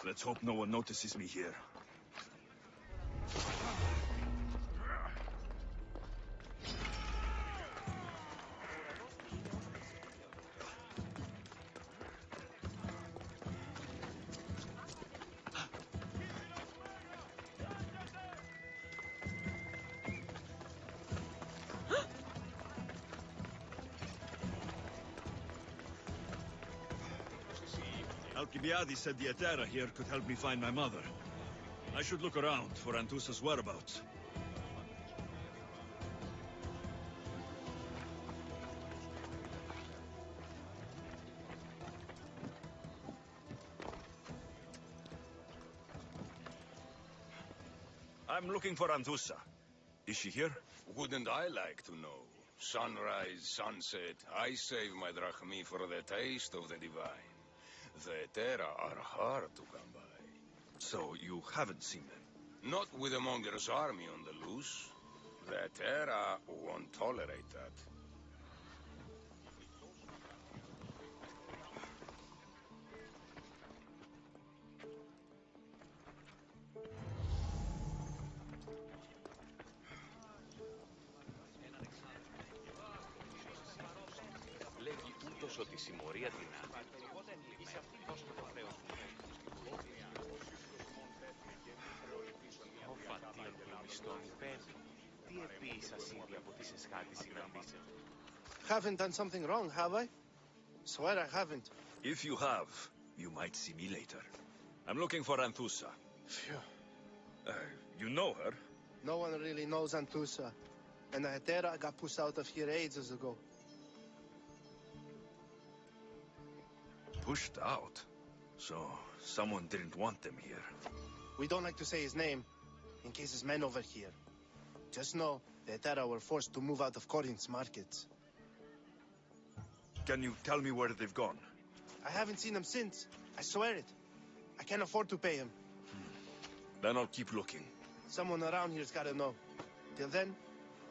Let's hope no one notices me here. Alcibiades said the Etera here could help me find my mother. I should look around for Anthusa's whereabouts. I'm looking for Anthusa. Is she here? Wouldn't I like to know? Sunrise, sunset, I save my drachmi for the taste of the divine. The Etera are hard to come by. So you haven't seen them? Not with a Monger's army on the loose. The Etera won't tolerate that. Λέγει ούτως ότι η συμμορία την άμυνα. Ο φατίων των μισθών παίρνει. Τι επίσης ήδη από τις εσχάτης συναντήσεων. Haven't done something wrong, have I? Swear I haven't. If you have, you might see me later. I'm looking for Anthusa. Phew. You know her? No one really knows Anthusa. And the Etera got pushed out of here ages ago. Pushed out? So, someone didn't want them here. We don't like to say his name, in case his men overhear. Just know, the Etera were forced to move out of Corinth's markets. Can you tell me where they've gone? I haven't seen them since. I swear it. I can't afford to pay him. Then I'll keep looking. Someone around here's gotta know. Till then,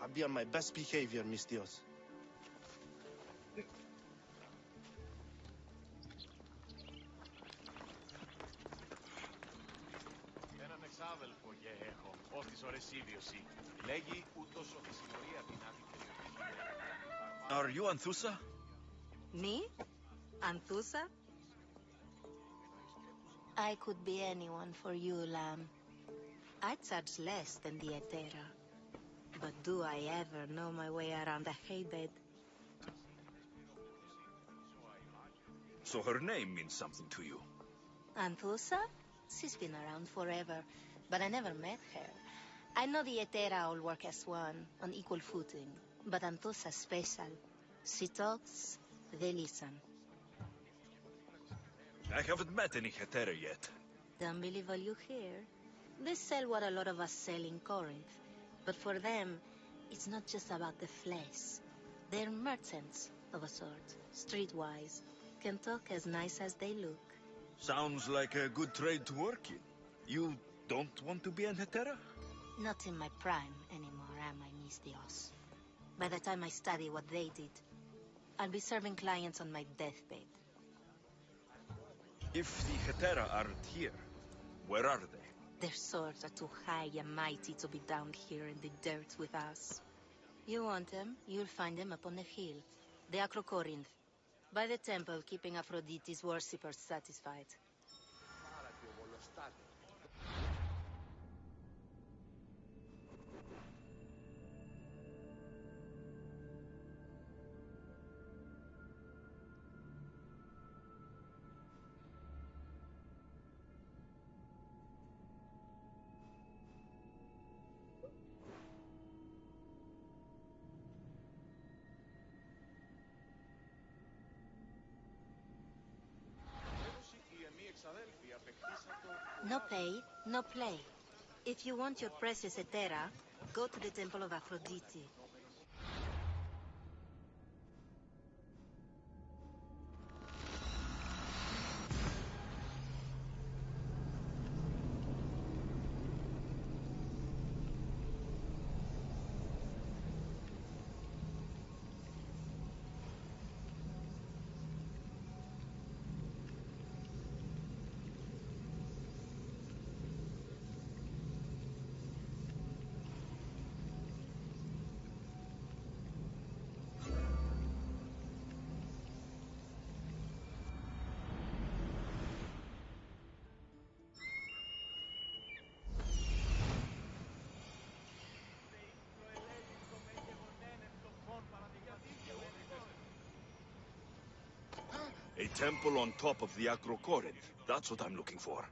I'll be on my best behavior, mis Dios. Έναν εξάδελφο και έχω, ως της ώρες ίδιωση. Λέγει ούτως ότι η συμμορία την άμυνα. Are you Anthusa? Me? Anthusa? I could be anyone for you, lamb. I charge less than the Etera. But do I ever know my way around a haybed? So her name means something to you? Anthusa? She's been around forever, but I never met her. I know the Etera all work as one, on equal footing, but Anthusa's special. She talks, they listen. I haven't met any Hetera yet. Don't believe all you hear. They sell what a lot of us sell in Corinth, but for them, it's not just about the flesh. They're merchants, of a sort, streetwise, can talk as nice as they look. Sounds like a good trade to work in. You don't want to be an Hetera? Not in my prime anymore, am I, mis Dios? By the time I study what they did, I'll be serving clients on my deathbed. If the Hetera aren't here, where are they? Their swords are too high and mighty to be down here in the dirt with us. You want them, you'll find them up on the hill, the Acro Corinth, by the temple keeping Aphrodite's worshippers satisfied. No pay, no play. If you want your precious Etera, go to the temple of Aphrodite. A temple on top of the Acrocorinth. That's what I'm looking for.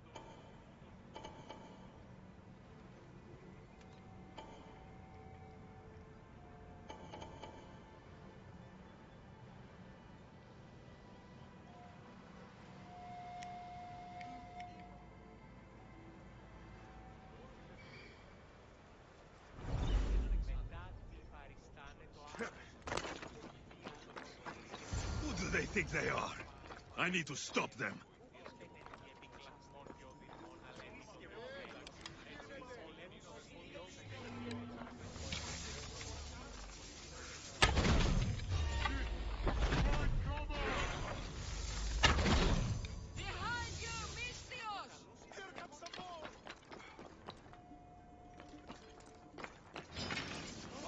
Who do they think they are? I need to stop them.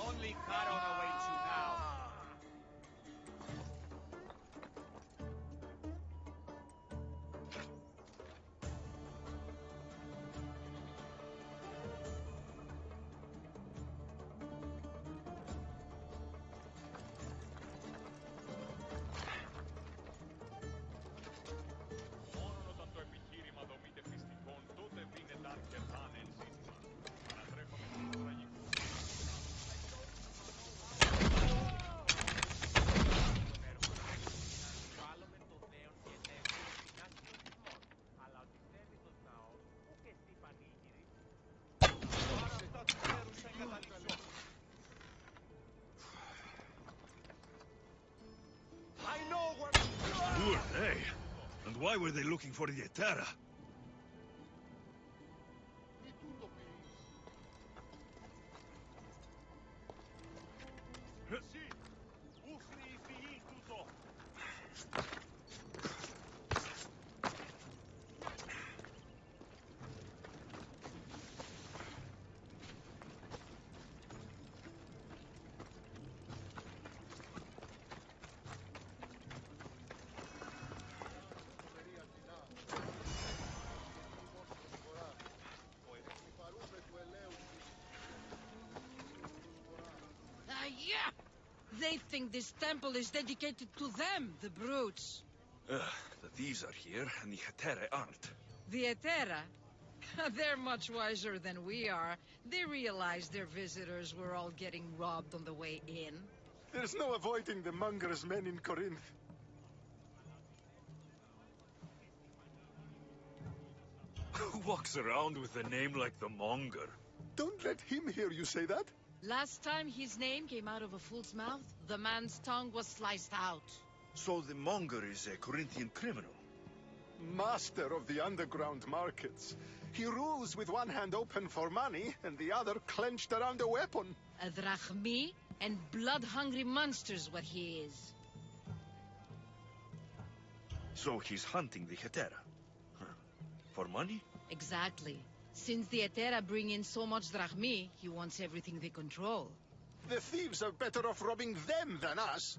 Only Charon awaits you now. Μόνον όταν το επιχείρημα δομείται πιστικών, τότε δίνεται και ράνε εν σύστημα. Ανατρέφαμε στους τραγικούς. Βάλουμε το δέον και λέγουμε πεινάσει των τιμών. Αλλά ότι θέλει τους ναός, που και στη πανήγυρη. Άρα αυτά τους φέρους εγκαταλείψω. I know where... Who are they? And why were they looking for the Etera? Εσύ, ούφρι η φυγή τούτο. Yeah! They think this temple is dedicated to them, the brutes. The thieves are here, and the Hetera aren't. The Etera? They're much wiser than we are. They realized their visitors were all getting robbed on the way in. There's no avoiding the monger's men in Corinth. Who walks around with a name like the Monger? Don't let him hear you say that. Last time his name came out of a fool's mouth, the man's tongue was sliced out. So the Monger is a Corinthian criminal. Master of the underground markets. He rules with one hand open for money and the other clenched around a weapon. A drachmi and blood-hungry monster's what he is. So he's hunting the Hetera. Huh. For money? Exactly. Since the Etera bring in so much drachmi, he wants everything they control. The thieves are better off robbing them than us.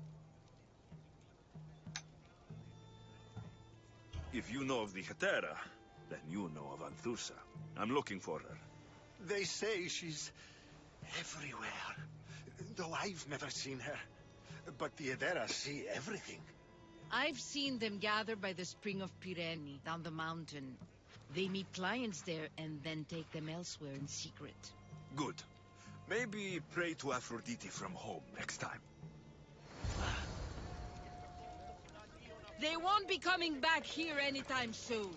If you know of the Hetera, then you know of Anthusa. I'm looking for her. They say she's everywhere, though I've never seen her. But the Edera see everything. I've seen them gather by the spring of Pirene, down the mountain. They meet clients there and then take them elsewhere in secret. Good. Maybe pray to Aphrodite from home next time. They won't be coming back here anytime soon.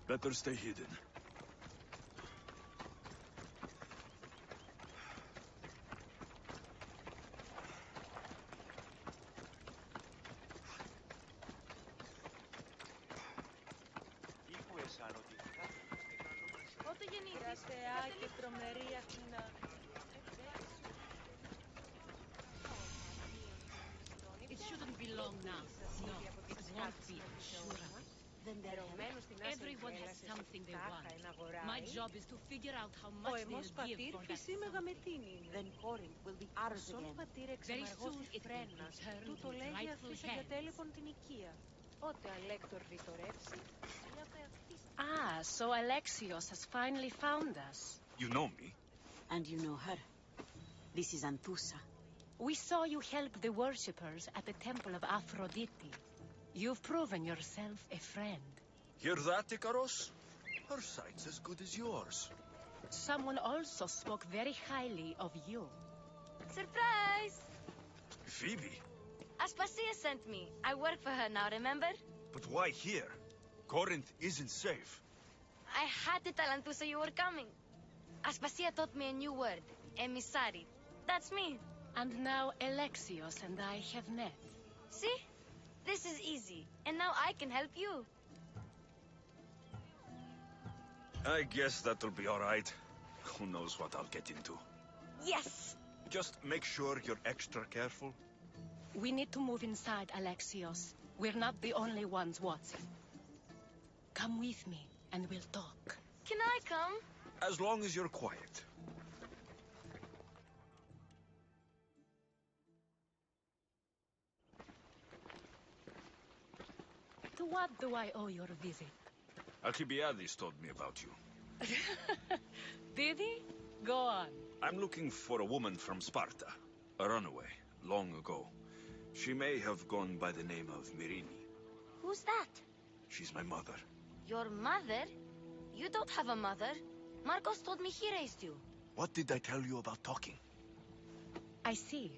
Better stay hidden. Πότε γεννήθηκες? Θεά και τρομερή Αθηνά. It shouldn't be long now. No, it won't be, sure. Δεδομένου στην Άση Everyone has γέλασες something they τάχα want. ένα My αγοράκι. job is to figure out how Ο much εμός they'll give πατήρ for that φυσί something. μεγαμετίνην. Then Corinth will be ours Σον again. πατήρ Very εξεμαργός soon εις it will φρένας, return τούτο to its λέγει rightful αυτής hands. εγκατέλειπον την οικία. Ότε αλέκτορ ρητορεύσει, σία πεαυτής. Ah, so Alexios has finally found us. You know me? And you know her. This is Anthusa. We saw you help the worshippers at the temple of Aphrodite. You've proven yourself a friend. Hear that, Icaros? Her sight's as good as yours. Someone also spoke very highly of you. Surprise! Phoebe? Aspasia sent me. I work for her now, remember? But why here? Corinth isn't safe. I had to tell Anthusa you were coming. Aspasia taught me a new word. Emissary. That's me. And now Alexios and I have met. See? This is easy. And now I can help you. I guess that'll be all right. Who knows what I'll get into. Yes! Just make sure you're extra careful. We need to move inside, Alexios. We're not the only ones watching. Come with me, and we'll talk. Can I come? As long as you're quiet. To what do I owe your visit? Alcibiades told me about you. Did he? Go on. I'm looking for a woman from Sparta. A runaway, long ago. She may have gone by the name of Myrine. Who's that? She's my mother. Your mother? You don't have a mother. Marcos told me he raised you. What did I tell you about talking? I see.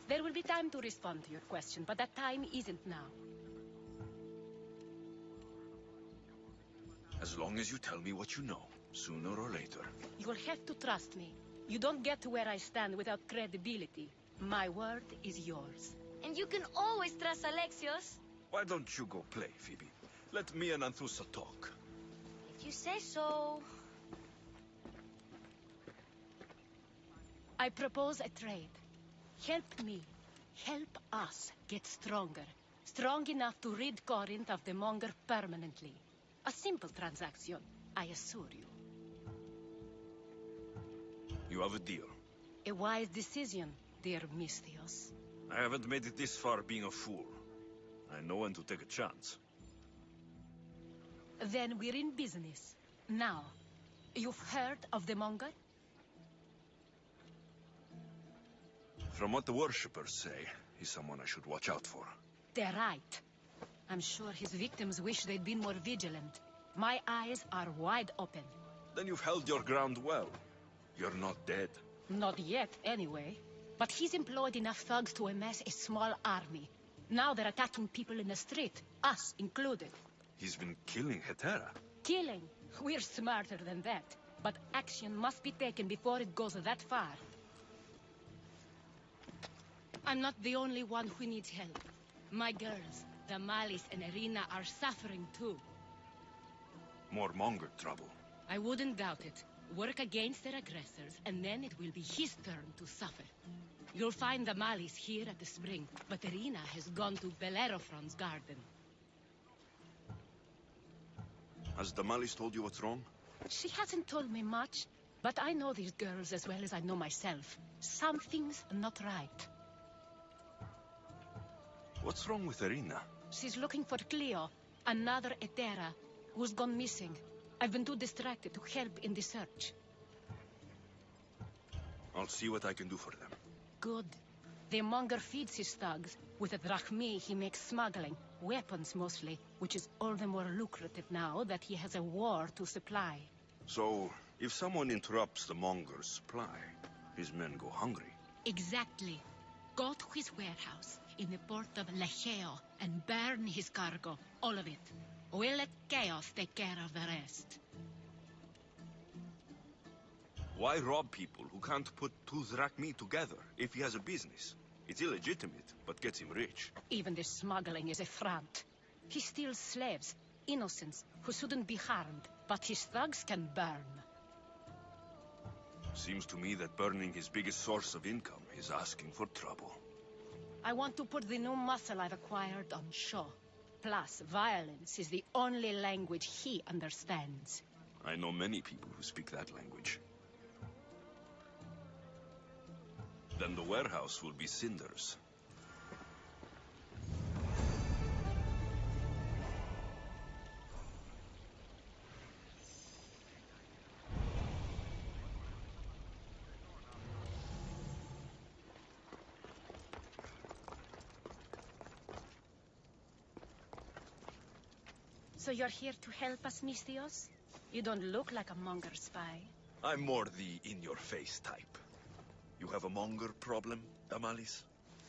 There will be time to respond to your question, but that time isn't now. As long as you tell me what you know, sooner or later. You'll have to trust me. You don't get to where I stand without credibility. My word is yours. And you can always trust Alexios. Why don't you go play, Phoebe? Let me and Anthusa talk. If you say so. I propose a trade. Help me. Help us get stronger. Strong enough to rid Corinth of the Monger permanently. A simple transaction, I assure you. You have a deal. A wise decision, dear Misthios. I haven't made it this far being a fool. I know when to take a chance. Then we're in business. Now, you've heard of the Monger? From what the worshippers say, he's someone I should watch out for. They're right. I'm sure his victims wish they'd been more vigilant. My eyes are wide open. Then you've held your ground well. You're not dead. Not yet, anyway. But he's employed enough thugs to amass a small army. Now they're attacking people in the street, us included. He's been killing Hetera. Killing? We're smarter than that. But action must be taken before it goes that far. I'm not the only one who needs help. My girls, Damalis and Irina, are suffering too. More Monger trouble. I wouldn't doubt it. Work against their aggressors, and then it will be his turn to suffer. You'll find Damalis here at the spring, but Irina has gone to Bellerophon's garden. Has Damalis told you what's wrong? She hasn't told me much, but I know these girls as well as I know myself. Something's not right. What's wrong with Irina? She's looking for Cleo, another Hetera, who's gone missing. I've been too distracted to help in the search. I'll see what I can do for them. Good. The Monger feeds his thugs. With the drachmi, he makes smuggling. Weapons, mostly, which is all the more lucrative now that he has a war to supply. So, if someone interrupts the Monger's supply, his men go hungry. Exactly. Go to his warehouse in the port of Lecheo and burn his cargo, all of it. We'll let chaos take care of the rest. Why rob people who can't put two drachmi together if he has a business? It's illegitimate, but gets him rich. Even the smuggling is a front. He steals slaves, innocents, who shouldn't be harmed, but his thugs can burn. Seems to me that burning his biggest source of income is asking for trouble. I want to put the new muscle I've acquired on show. Plus, violence is the only language he understands. I know many people who speak that language. Then the warehouse will be cinders. So you're here to help us, Mistios? You don't look like a Monger spy. I'm more the in-your-face type. You have a monger problem, Damalis?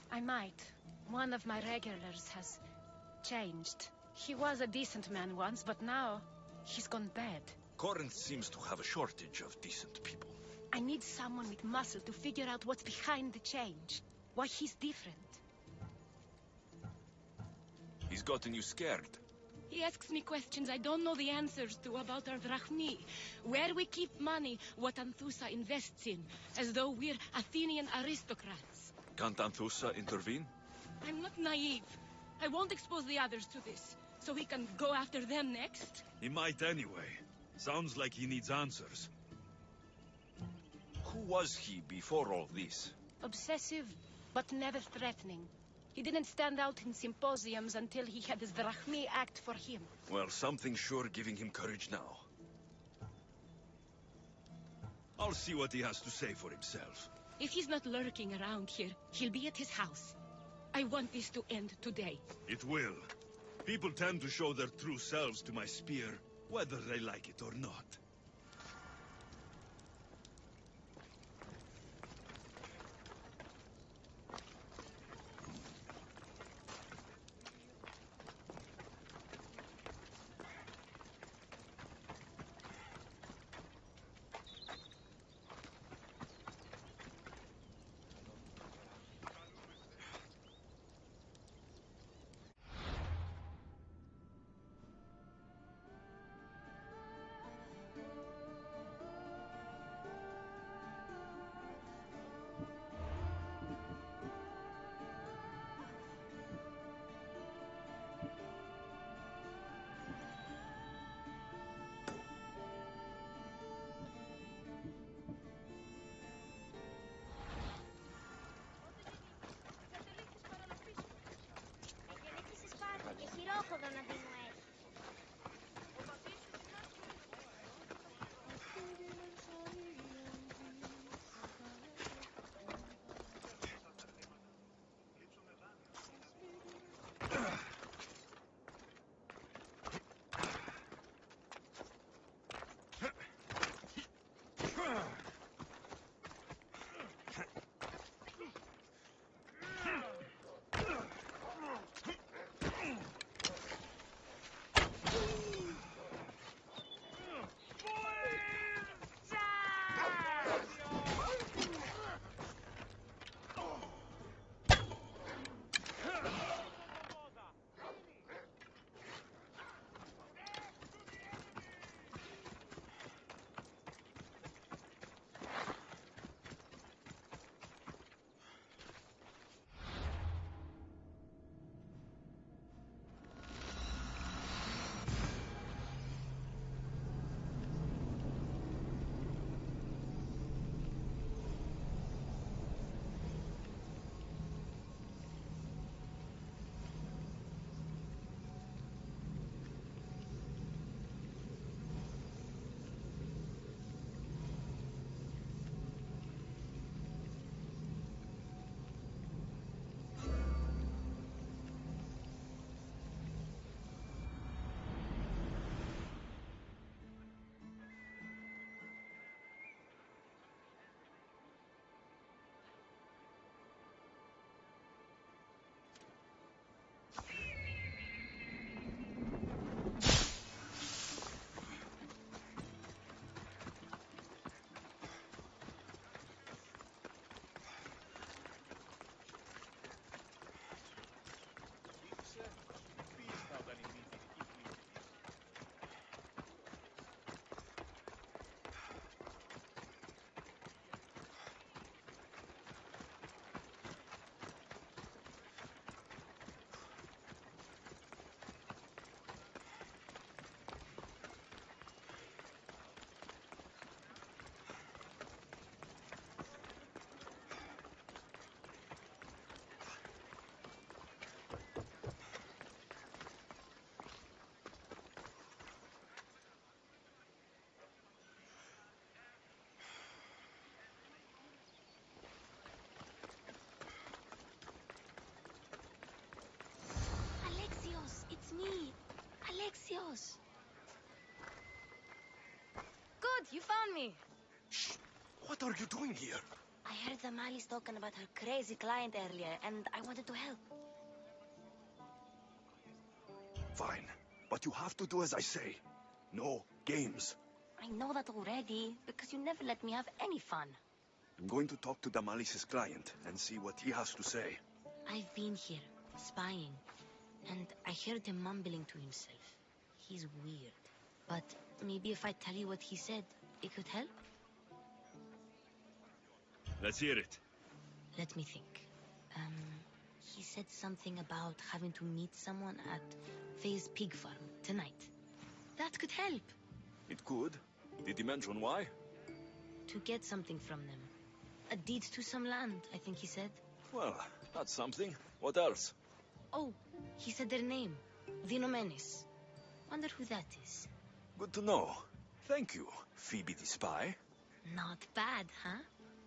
I might. One of my regulars has changed. He was a decent man once, but now he's gone bad. Corinth seems to have a shortage of decent people. I need someone with muscle to figure out what's behind the change. Why he's different. He's gotten you scared. He asks me questions I don't know the answers to about our drachmi, where we keep money, what Anthusa invests in, as though we're Athenian aristocrats. Can't Anthusa intervene? I'm not naive. I won't expose the others to this, so he can go after them next. He might anyway. Sounds like he needs answers. Who was he before all this? Obsessive, but never threatening. He didn't stand out in symposiums until he had his drachmi act for him. Well, something's sure giving him courage now. I'll see what he has to say for himself. If he's not lurking around here, he'll be at his house. I want this to end today. It will. People tend to show their true selves to my spear, whether they like it or not. house. Good, you found me. Shh! What are you doing here? I heard Damali's talking about her crazy client earlier, and I wanted to help. Fine. But you have to do as I say. No games. I know that already, because you never let me have any fun. I'm going to talk to Damalis's client and see what he has to say. I've been here, spying, and I heard him mumbling to himself. He's weird. But maybe if I tell you what he said, it could help? Let's hear it. Let me think. He said something about having to meet someone at Faye's pig farm tonight. That could help. It could. Did he mention why? To get something from them. A deed to some land, I think he said. Well, that's something. What else? Oh, he said their name. Vinomenes. Wonder who that is. Good to know. Thank you, Phoebe the spy. Not bad, huh?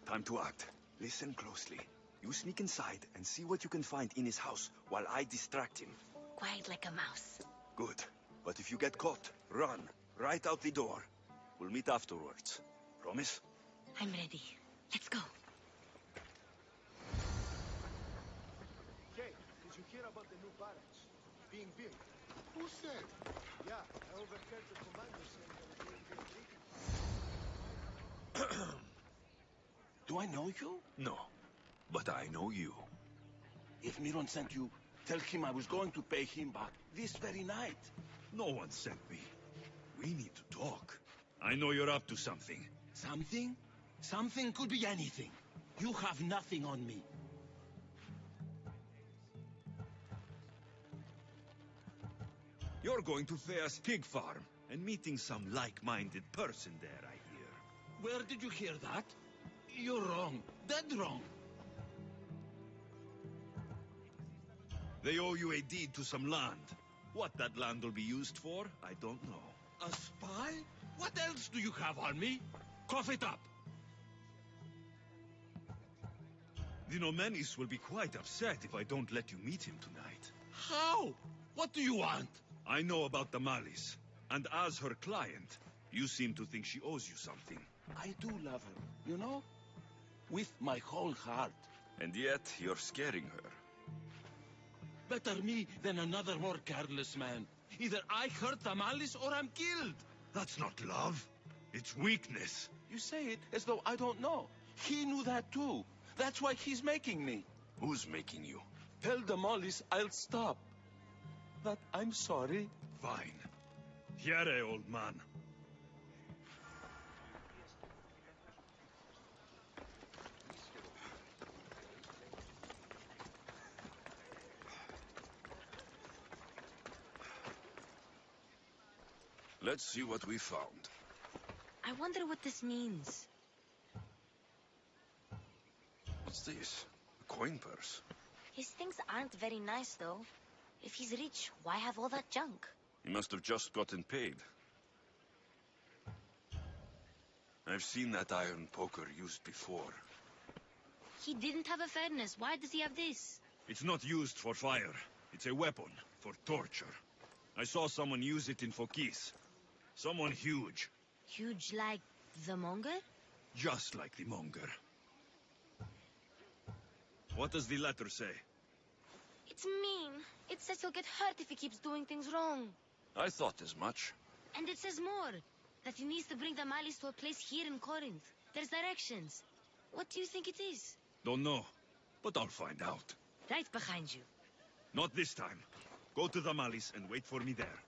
Time to act. Listen closely. You sneak inside and see what you can find in his house while I distract him. Quiet like a mouse. Good. But if you get caught, run. Right out the door. We'll meet afterwards. Promise? I'm ready. Let's go. Kay, did you hear about the new barracks? Being built? Who said? Yeah, I overheard the commander saying they were being built recently. Do I know you? No. But I know you. If Miron sent you, tell him I was going to pay him back this very night. No one sent me. We need to talk. I know you're up to something. Something? Something could be anything. You have nothing on me. You're going to Thea's pig farm and meeting some like-minded person there, I hear. Where did you hear that? You're wrong. Dead wrong. They owe you a deed to some land. What that land will be used for, I don't know. A spy? What else do you have on me? Cough it up. Vinomenes will be quite upset if I don't let you meet him tonight. How? What do you want? I know about Damalis, and as her client, you seem to think she owes you something. I do love her, you know? With my whole heart. And yet, you're scaring her. Better me than another more careless man. Either I hurt Damalis or I'm killed. That's not love. It's weakness. You say it as though I don't know. He knew that too. That's why he's making me. Who's making you? Tell Damalis I'll stop. That I'm sorry. Fine. Here, old man. Let's see what we found. I wonder what this means. What's this? A coin purse. His things aren't very nice, though. If he's rich, why have all that junk? He must have just gotten paid. I've seen that iron poker used before. He didn't have a furnace. Why does he have this? It's not used for fire. It's a weapon for torture. I saw someone use it in Fokis. Someone huge. Huge like the monger? Just like the monger. What does the letter say? It's mean. It says he'll get hurt if he keeps doing things wrong. I thought as much. And it says more. That he needs to bring the malice to a place here in Corinth. There's directions. What do you think it is? Don't know, but I'll find out. Right behind you. Not this time. Go to the malice and wait for me there.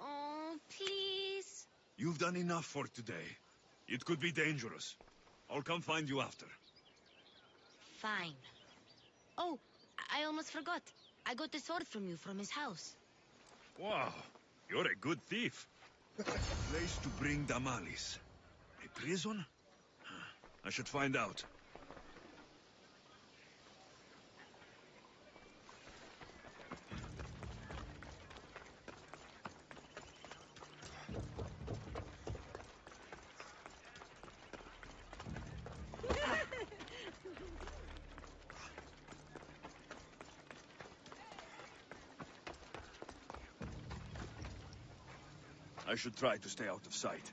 Oh, please. You've done enough for today. It could be dangerous. I'll come find you after. Fine. Oh, I almost forgot. I got the sword from you from his house. Wow, you're a good thief. Place to bring Damalis. A prison? I should find out. I should try to stay out of sight.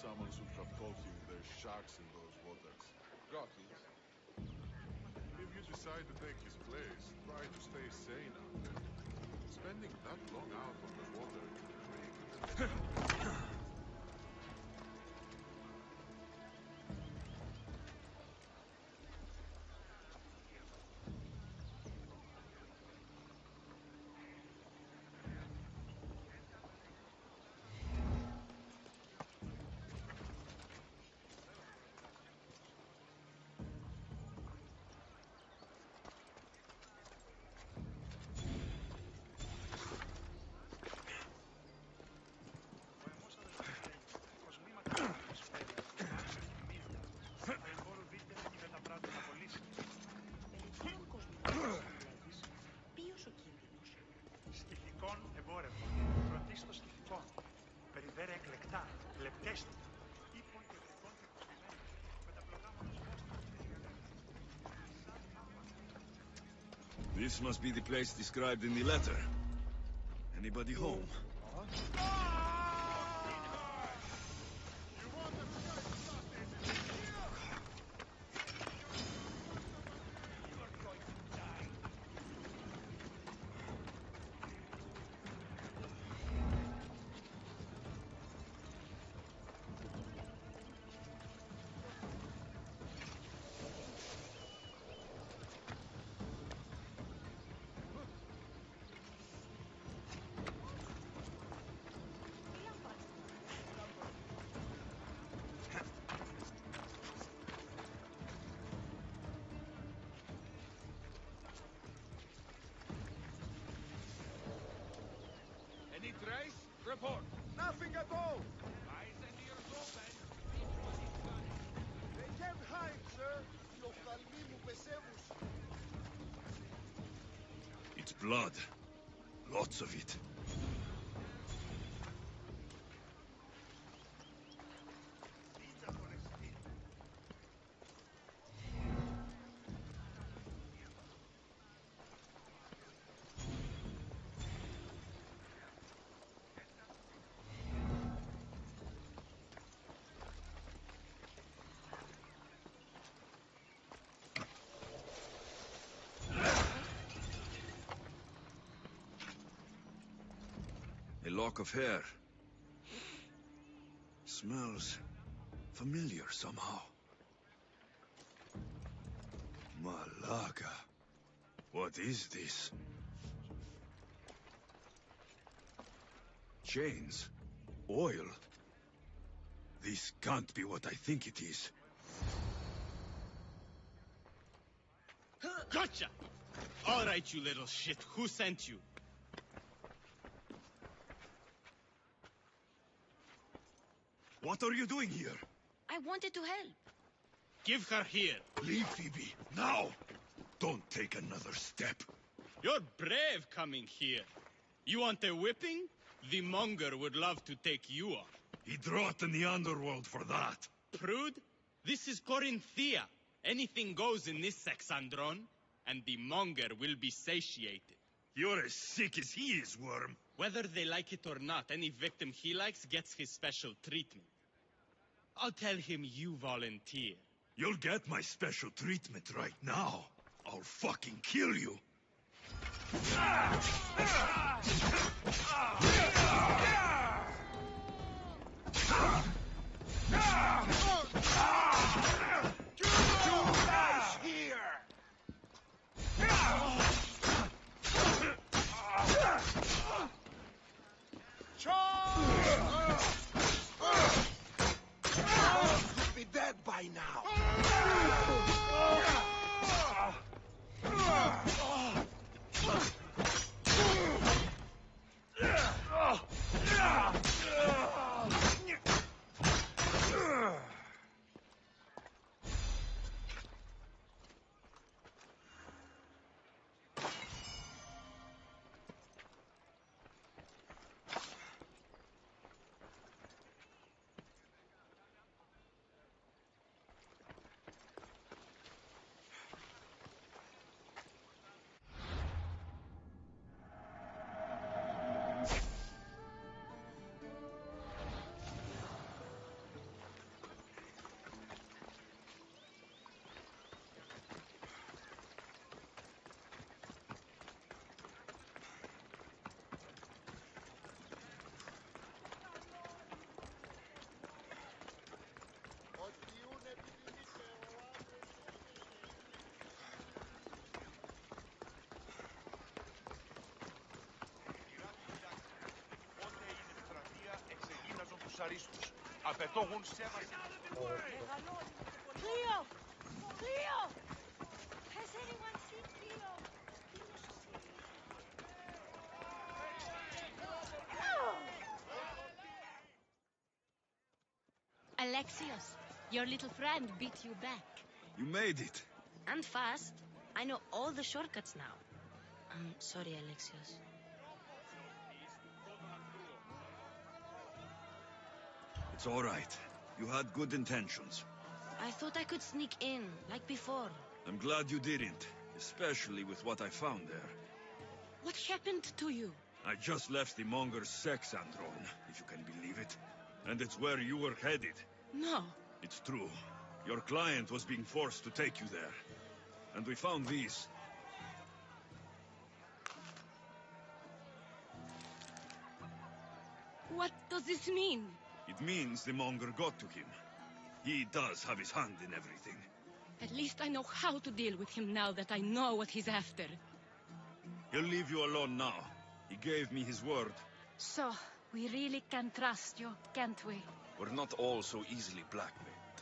Someone should have told him there's sharks in those waters. Got it. If you decide to take his place, try to stay sane out there. Spending that long out on the water can make it Στοιχικών εμπόρευμα. Πρωτίστως στοιχικών. Περιδέρα εκλεκτά. Λεπτέστητα. Ήπων και γρικών και κοσμημένων. Μεταπλοκάμενος κόστος. This must be the place described in the letter. Anybody home? Any trace? Report. Nothing at all. Eyes and ears open. They can't hide, sir. Οι οφθαλμοί μου πεσεύουν. It's blood. Lots of it. A lock of hair. Smells familiar somehow. Malaga. What is this? Chains. Oil. This can't be what I think it is. Gotcha! All right, you little shit. Who sent you? What are you doing here? I wanted to help. Give her here. Leave, Phoebe. Now! Don't take another step. You're brave coming here. You want a whipping? The monger would love to take you on. He'd rot in the underworld for that. Prude, this is Corinthia. Anything goes in this Sexandron, and the monger will be satiated. You're as sick as he is, Worm. Whether they like it or not, any victim he likes gets his special treatment. I'll tell him you volunteer. You'll get my special treatment right now. I'll fucking kill you. be dead by now. Αριστούς. Απαιτώγουν σέβαση. Cleo! Cleo! Has anyone seen Cleo? Alexios, your little friend beat you back. You made it. And fast. I know all the shortcuts now. I'm sorry, Alexios. It's all right. You had good intentions. I thought I could sneak in, like before. I'm glad you didn't, especially with what I found there. What happened to you? I just left the Monger's sex andron, if you can believe it. And it's where you were headed. No. It's true. Your client was being forced to take you there. And we found these. What does this mean? It means the Monger got to him. He does have his hand in everything. At least I know how to deal with him now that I know what he's after. He'll leave you alone now. He gave me his word. So, we really can trust you, can't we? We're not all so easily blackmailed.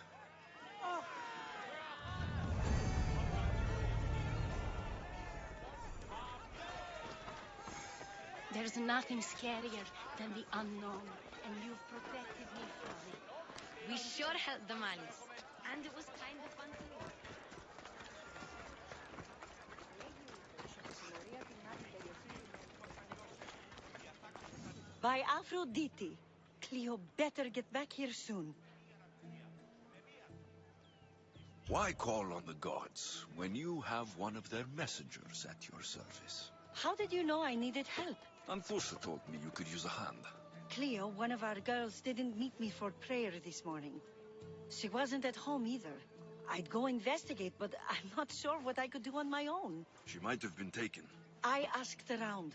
There's nothing scarier than the unknown, and you've protected me from it. We sure helped the Malis. And it was kind of fun too. By Aphrodite, Cleo better get back here soon. Why call on the gods when you have one of their messengers at your service? How did you know I needed help? Anfusa told me you could use a hand. Cleo, one of our girls, didn't meet me for prayer this morning. She wasn't at home either. I'd go investigate, but I'm not sure what I could do on my own. She might have been taken. I asked around.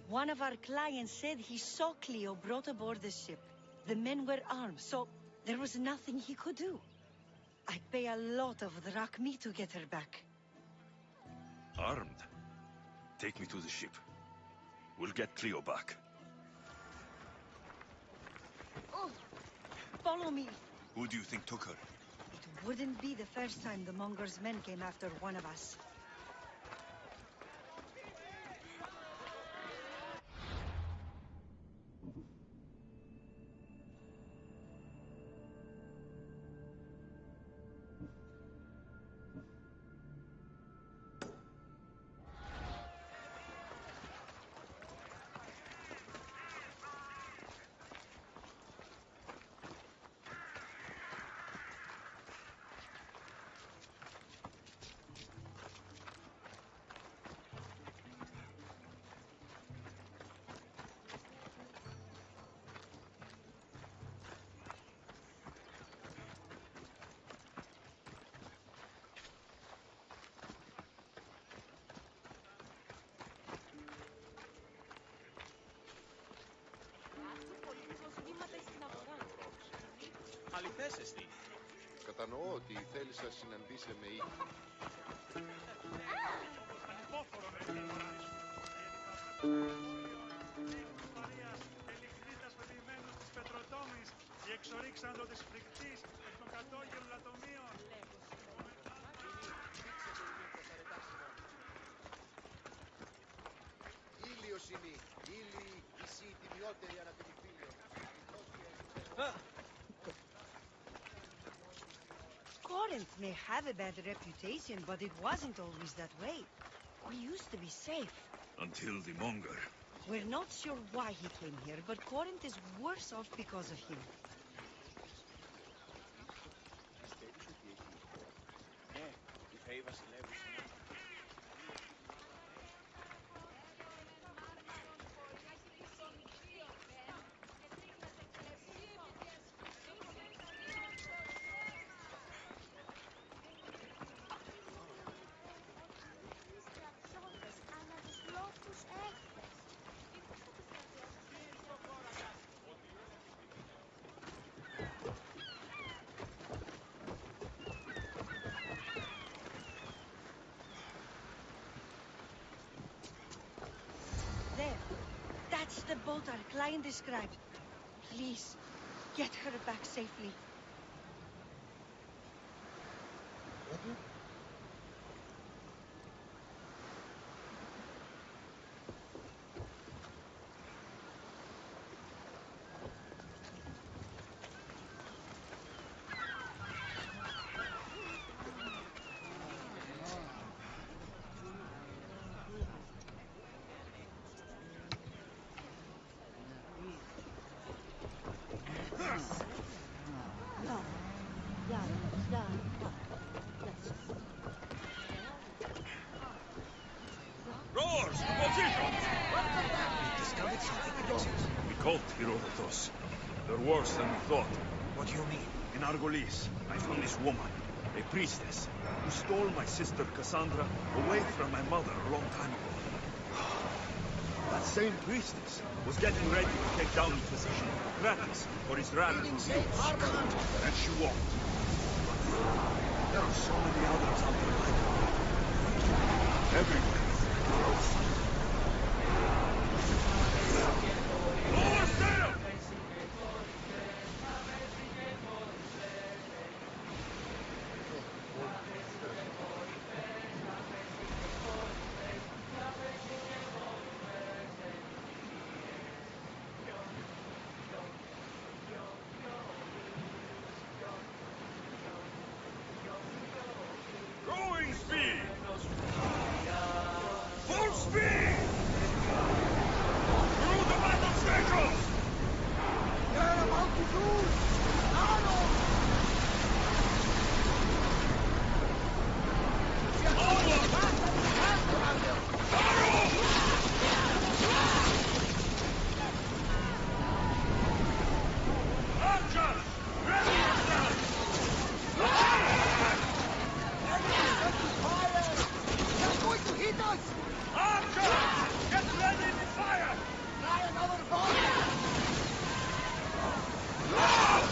One of our clients said he saw Cleo brought aboard the ship. The men were armed, so there was nothing he could do. I'd pay a lot of drachmi to get her back. Armed? Take me to the ship. We'll get Cleo back. Oh, follow me. Who do you think took her? It wouldn't be the first time the Monger's men came after one of us. Αληθές εστί. Κατανοώ ότι η θέλησα συναντήσε με ήχη. Ανυπόφορο με την φοράς. Ελιχνίτας πεποιημένους της πετροτόμης, οι εξορίξαντο της φρικτής, εκ των κατόγελων Corinth may have a bad reputation, but it wasn't always that way. We used to be safe. Until the monger. We're not sure why he came here, but Corinth is worse off because of him. There. That's the boat our client described. Please, get her back safely. Rowers, to position! We caught Herodotus. They're worse than we thought. What do you mean? In Argolis, I found this woman, a priestess, who stole my sister Cassandra away from my mother a long time ago. That same priestess was getting ready to take down the physician Kratis for his radical views. And she won't. But there are so many others out there like her. Everywhere. Lower sail! Growing speed! Full speed! Through the battle stations! They're about to do! Archers! Ready yourselves! They're going to hit us! Archers! Get ready to fire! Try another volley! Ah!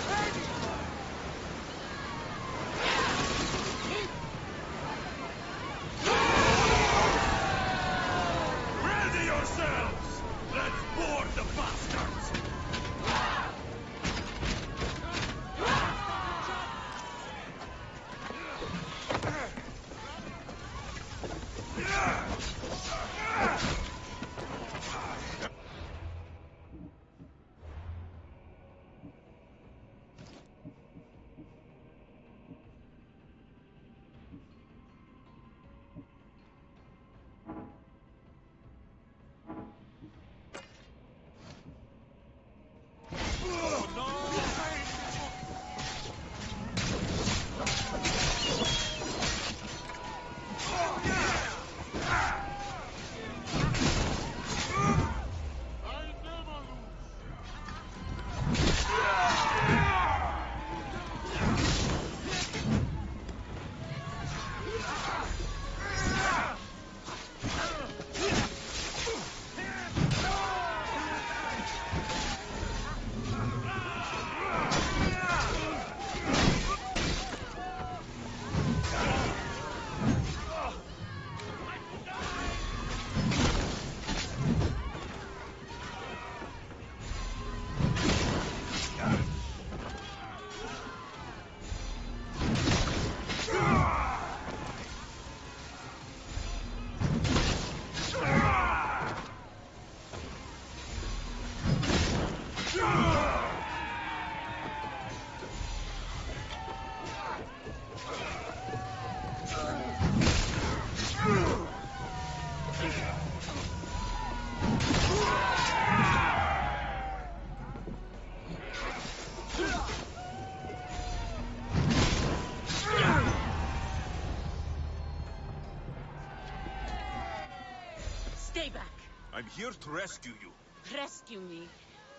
here to rescue you. Rescue me.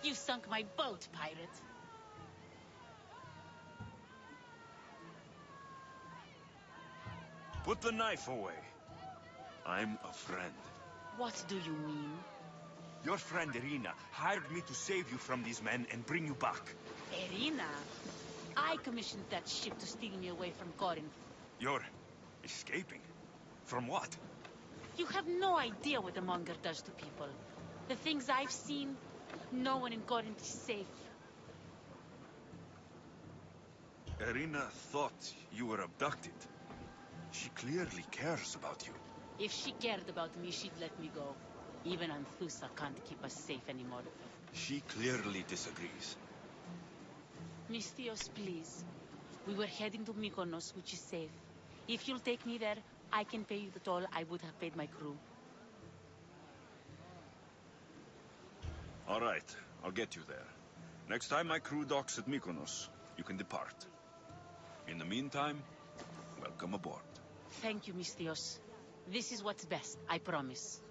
You sunk my boat, pirate. Put the knife away. I'm a friend. What do you mean? Your friend Irina hired me to save you from these men and bring you back. Irina? I commissioned that ship to steal me away from Corinth. You're escaping? From what? You have no idea what the Monger does to people. The things I've seen, no one in Corinth is safe. Irina thought you were abducted. She clearly cares about you. If she cared about me, she'd let me go. Even Anthusa can't keep us safe anymore. She clearly disagrees. Misthios, please. We were heading to Mykonos, which is safe. If you'll take me there, I can pay you the toll I would have paid my crew. All right, I'll get you there. Next time my crew docks at Mykonos, you can depart. In the meantime, welcome aboard. Thank you, Misthios. This is what's best, I promise.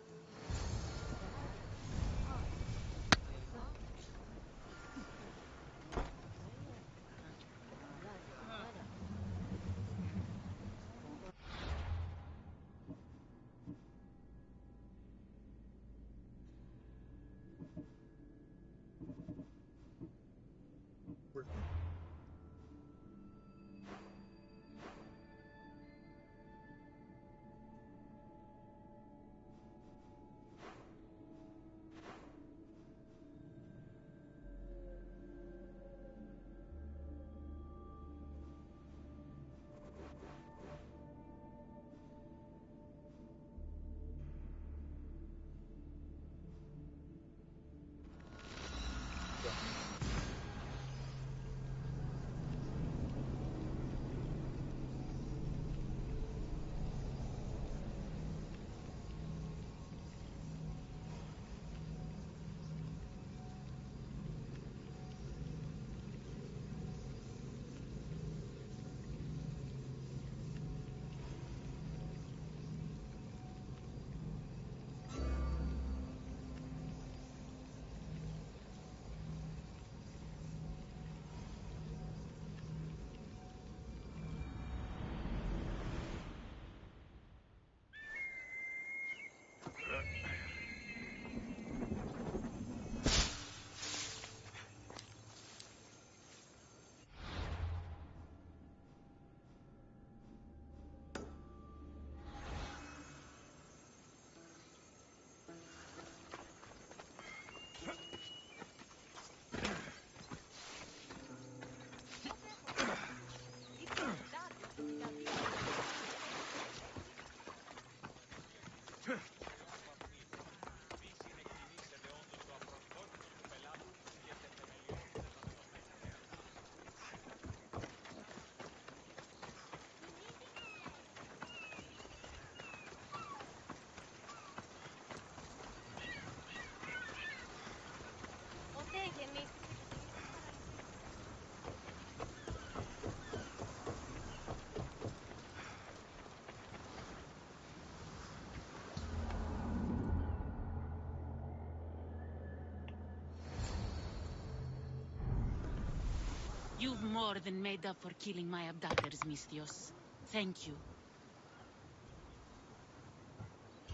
You've more than made up for killing my abductors, Misthios. Thank you.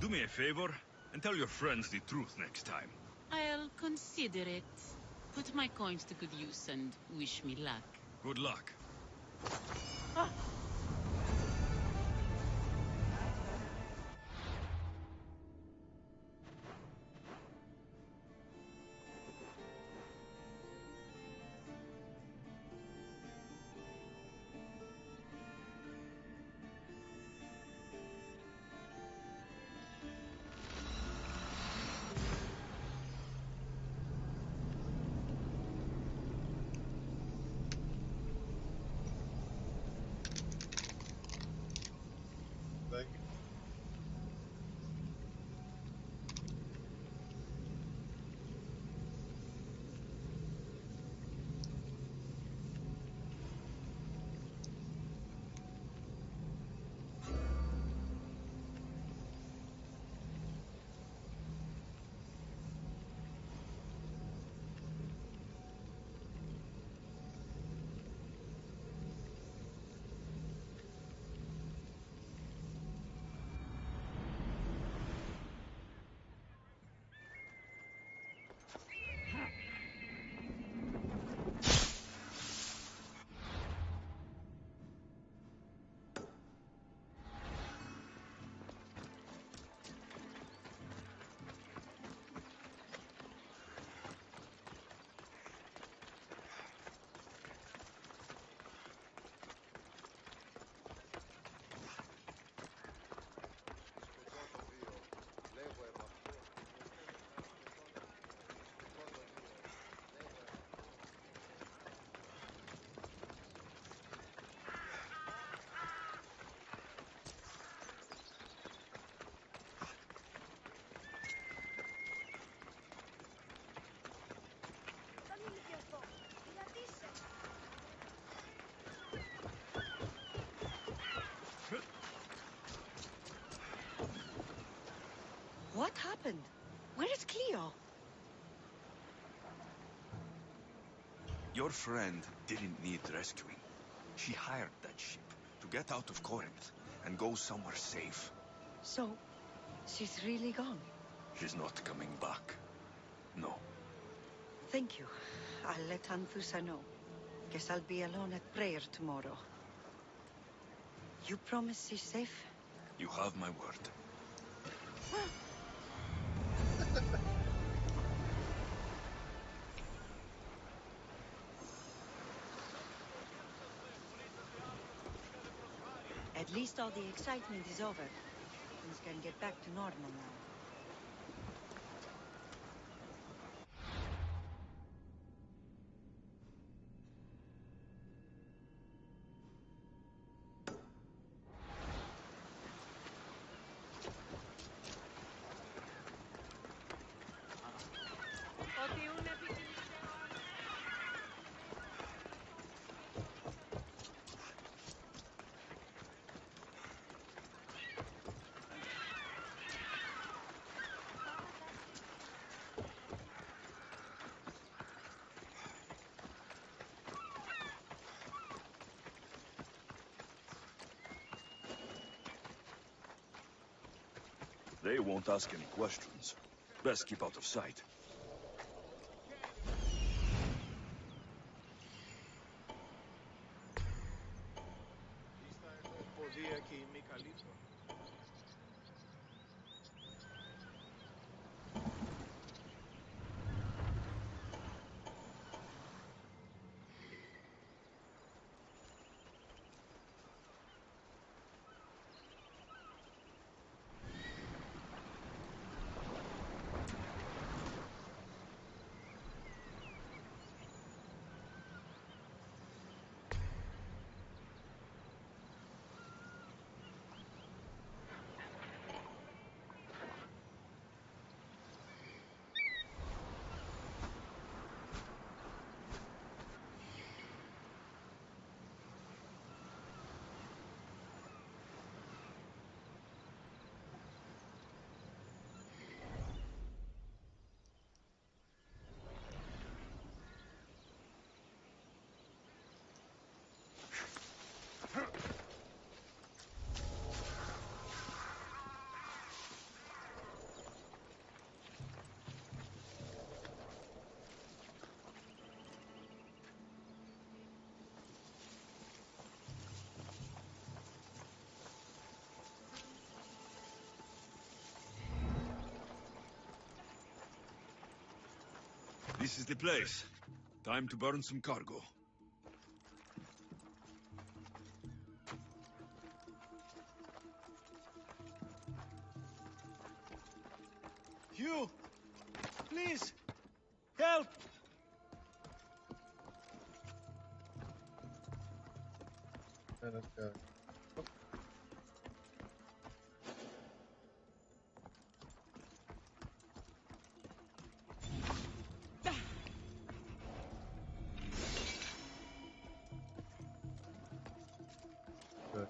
Do me a favor and tell your friends the truth next time. I'll consider it. Put my coins to good use and wish me luck. Good luck. happened? Where is Cleo? Your friend didn't need rescuing. She hired that ship to get out of Corinth and go somewhere safe. So, she's really gone? She's not coming back. No. Thank you. I'll let Anthusa know. Guess I'll be alone at prayer tomorrow. You promise she's safe? You have my word. At least all the excitement is over. Things can get back to normal now. They won't ask any questions. Best keep out of sight. Ποδία και ημικαλύπτων. This is the place. Time to burn some cargo. Hugh! Please! Help! Let's go. Good.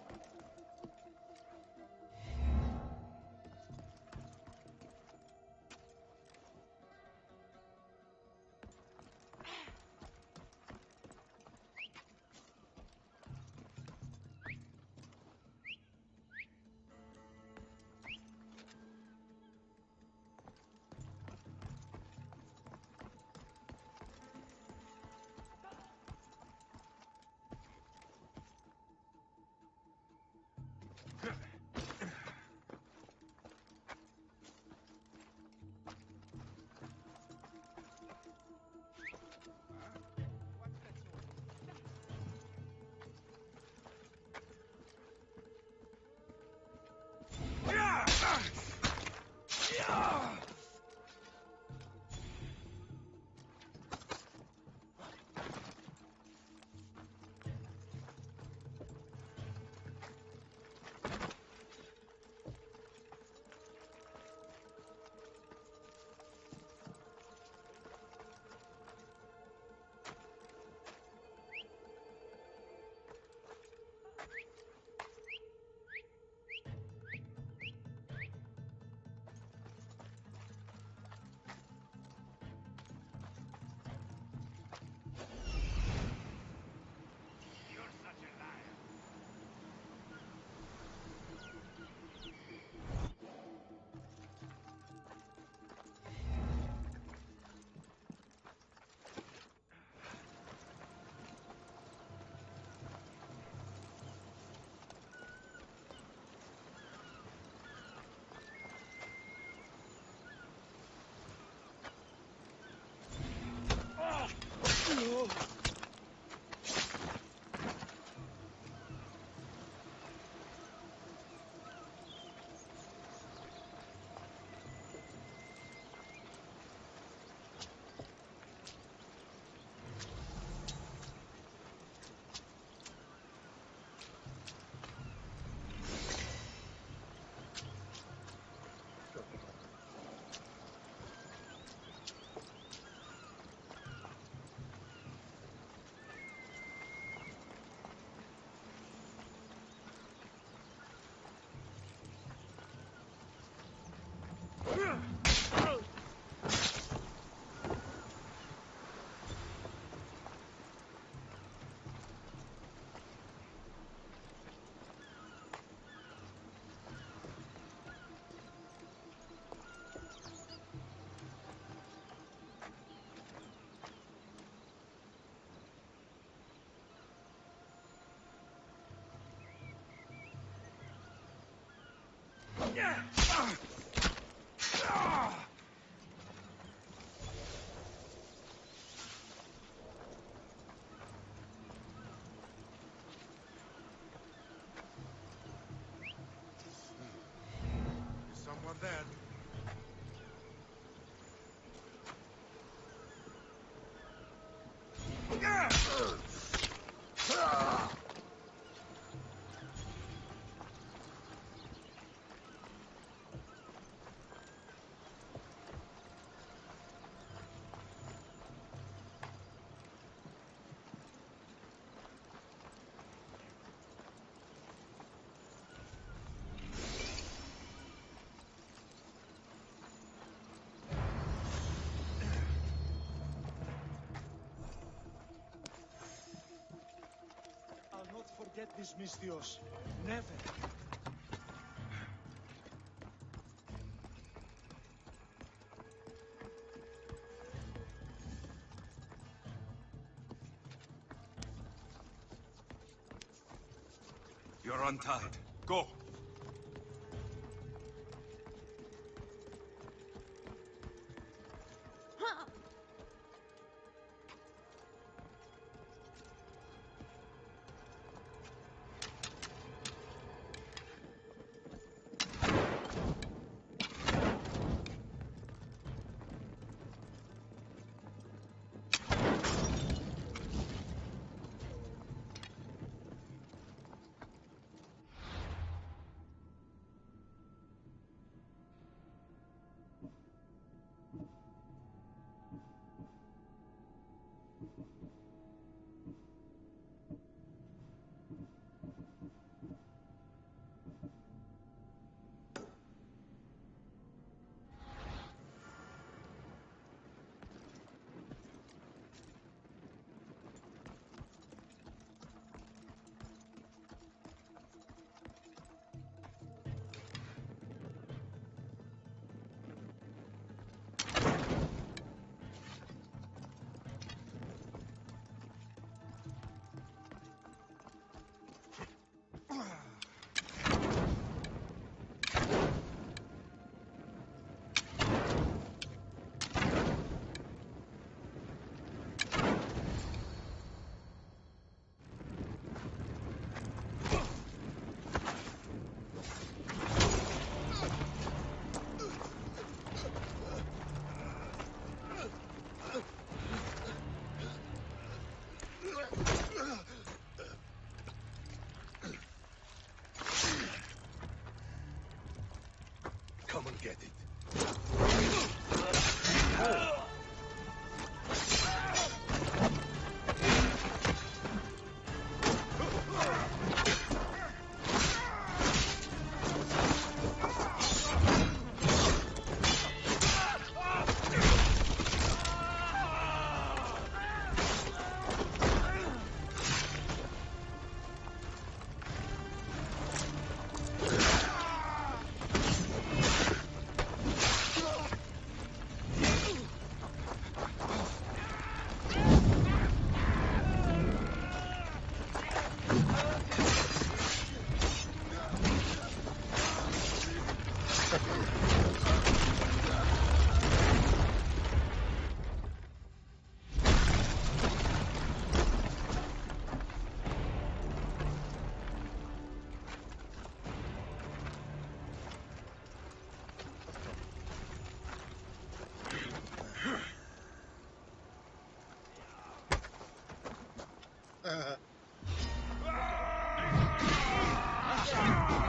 Is someone there? I'll not forget this, Mistios. Never. You're untied. Go. Come and get it.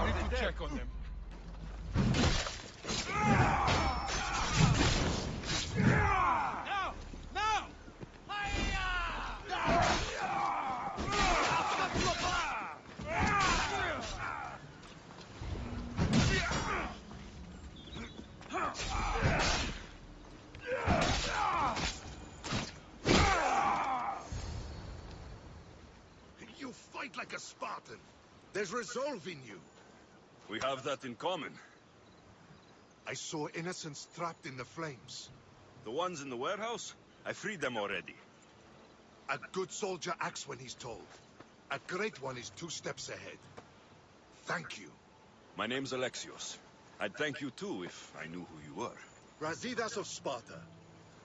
I need to check on them. Now! Now! You fight like a Spartan. There's resolve in you. We have that in common. I saw innocents trapped in the flames. The ones in the warehouse? I freed them already. A good soldier acts when he's told. A great one is 2 steps ahead. Thank you. My name's Alexios. I'd thank you too if I knew who you were. Brasidas of Sparta.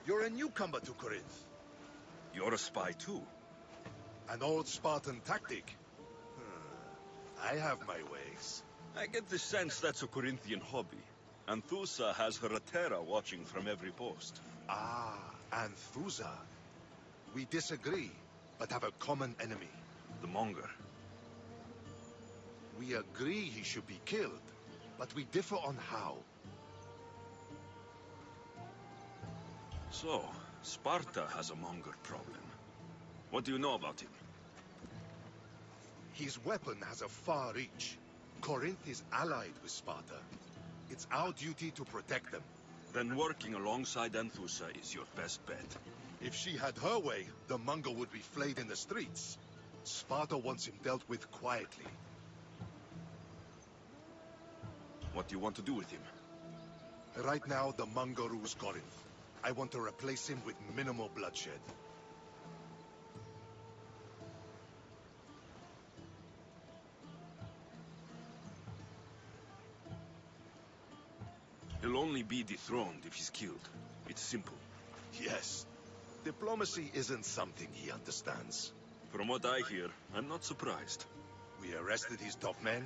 You're a newcomer to Corinth. You're a spy too. An old Spartan tactic. I have my ways. I get the sense that's a Corinthian hobby. Anthusa has her Atera watching from every post. Ah, Anthusa. We disagree, but have a common enemy. The Monger. We agree he should be killed, but we differ on how. So, Sparta has a Monger problem. What do you know about him? His weapon has a far reach. Corinth is allied with Sparta. It's our duty to protect them. Then working alongside Anthusa is your best bet. If she had her way, the Monger would be flayed in the streets. Sparta wants him dealt with quietly. What do you want to do with him? Right now, the Monger rules Corinth. I want to replace him with minimal bloodshed. He'll only be dethroned if he's killed. It's simple. Yes. Diplomacy isn't something he understands. From what I hear, I'm not surprised. We arrested his top men,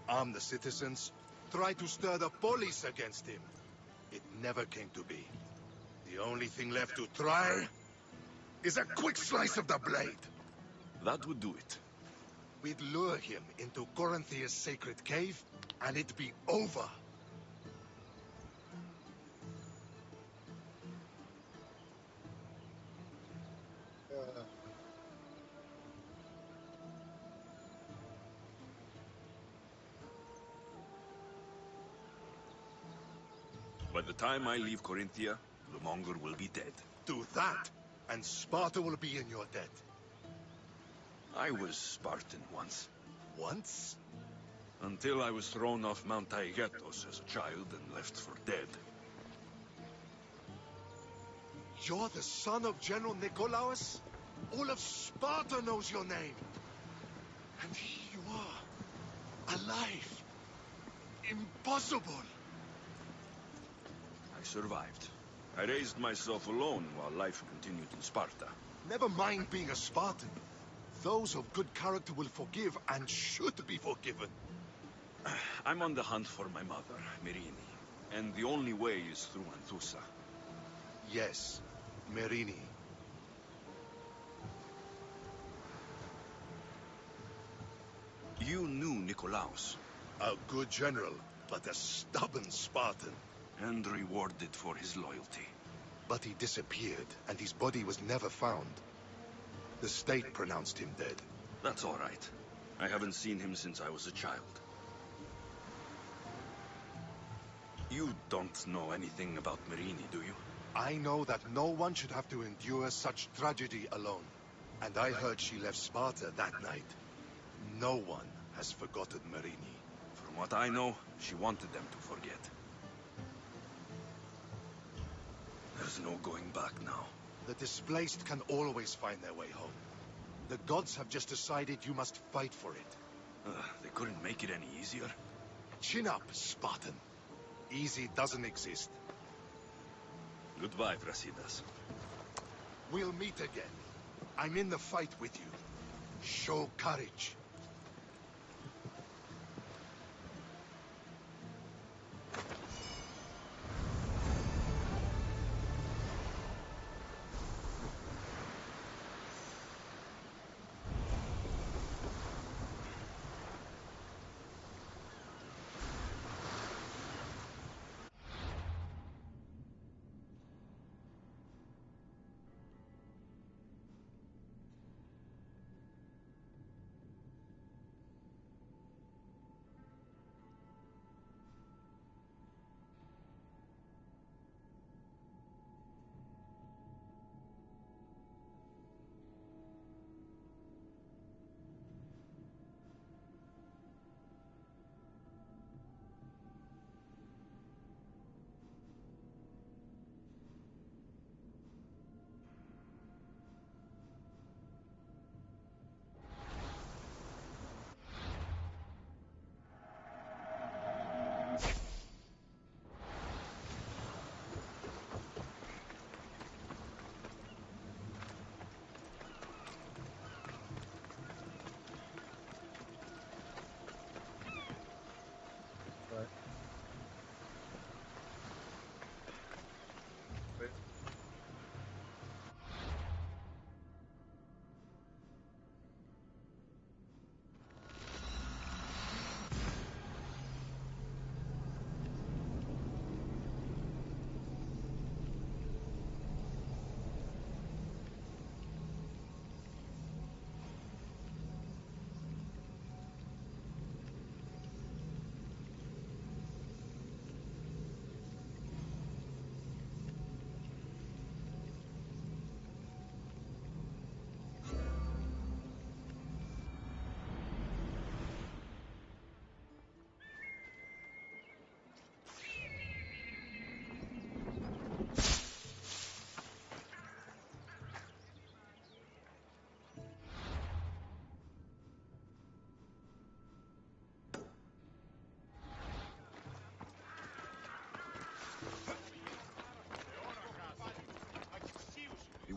armed the citizens, tried to stir the police against him. It never came to be. The only thing left to try is a quick slice of the blade. That would do it. We'd lure him into Corinthia's sacred cave, and it'd be over. By the time I leave Corinthia, the Monger will be dead. Do that, and Sparta will be in your debt. I was Spartan once. Once? Until I was thrown off Mount Taygetos as a child and left for dead. You're the son of General Nikolaos? All of Sparta knows your name. And here you are, alive. Impossible. I survived. I raised myself alone while life continued in Sparta. Never mind being a Spartan. Those of good character will forgive and should be forgiven. I'm on the hunt for my mother, Myrine. And the only way is through Anthusa. Yes, Myrine. You knew Nikolaos. A good general, but a stubborn Spartan. And rewarded for his loyalty. But he disappeared, and his body was never found. The state pronounced him dead. That's all right. I haven't seen him since I was a child. You don't know anything about Myrine, do you? I know that no one should have to endure such tragedy alone. And I heard she left Sparta that night. No one has forgotten Myrine. From what I know, she wanted them to forget. There's no going back now. The displaced can always find their way home. The gods have just decided you must fight for it. They couldn't make it any easier. Chin up, Spartan. Easy doesn't exist. Goodbye, Brasidas. We'll meet again. I'm in the fight with you. Show courage.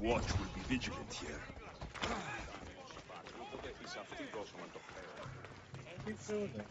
watch will be vigilant here. Keep doing it.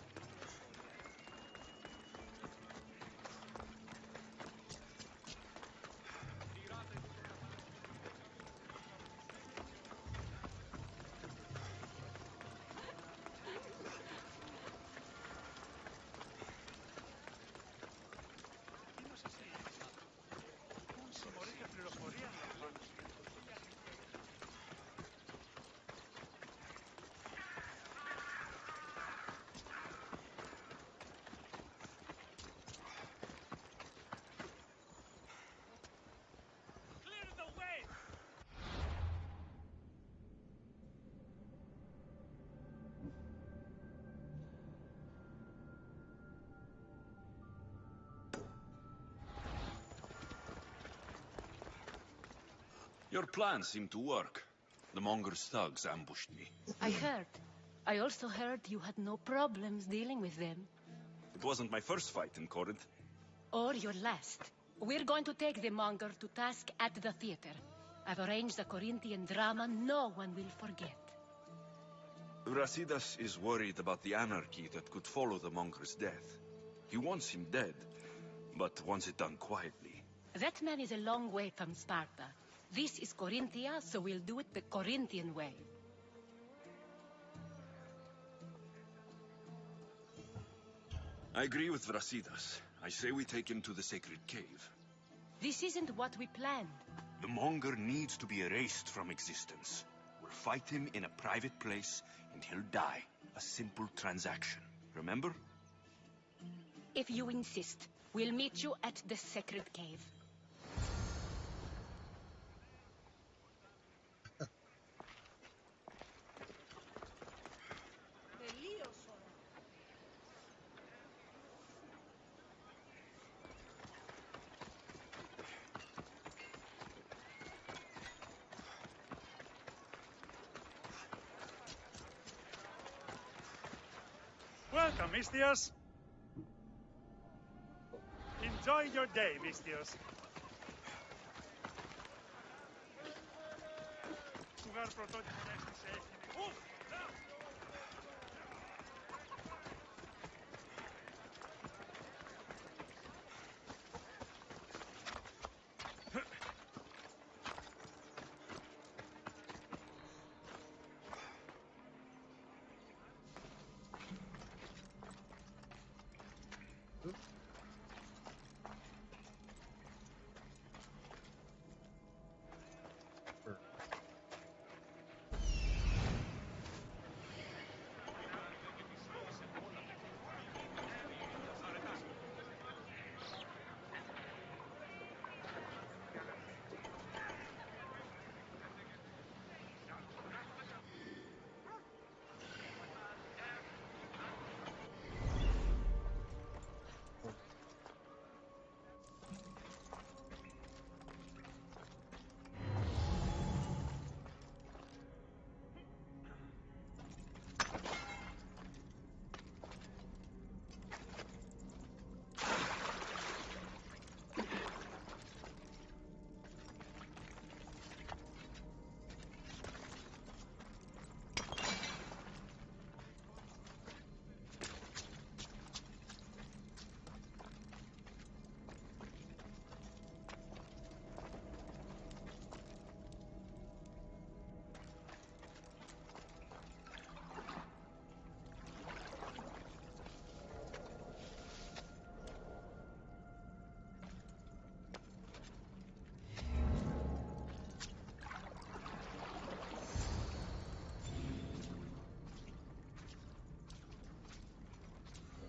Your plan seemed to work. The Monger's thugs ambushed me. I heard. I also heard you had no problems dealing with them. It wasn't my first fight in Corinth. Or your last. We're going to take the monger to task at the theater. I've arranged a Corinthian drama no one will forget. Brasidas is worried about the anarchy that could follow the Monger's death. He wants him dead, but wants it done quietly. That man is a long way from Sparta. This is Corinthia, so we'll do it the Corinthian way. I agree with Brasidas. I say we take him to the sacred cave. This isn't what we planned. The Monger needs to be erased from existence. We'll fight him in a private place, and he'll die. A simple transaction. Remember? If you insist, we'll meet you at the sacred cave. Welcome, Mistios. Enjoy your day, Mistios. Jugar prototipo neste se έχει.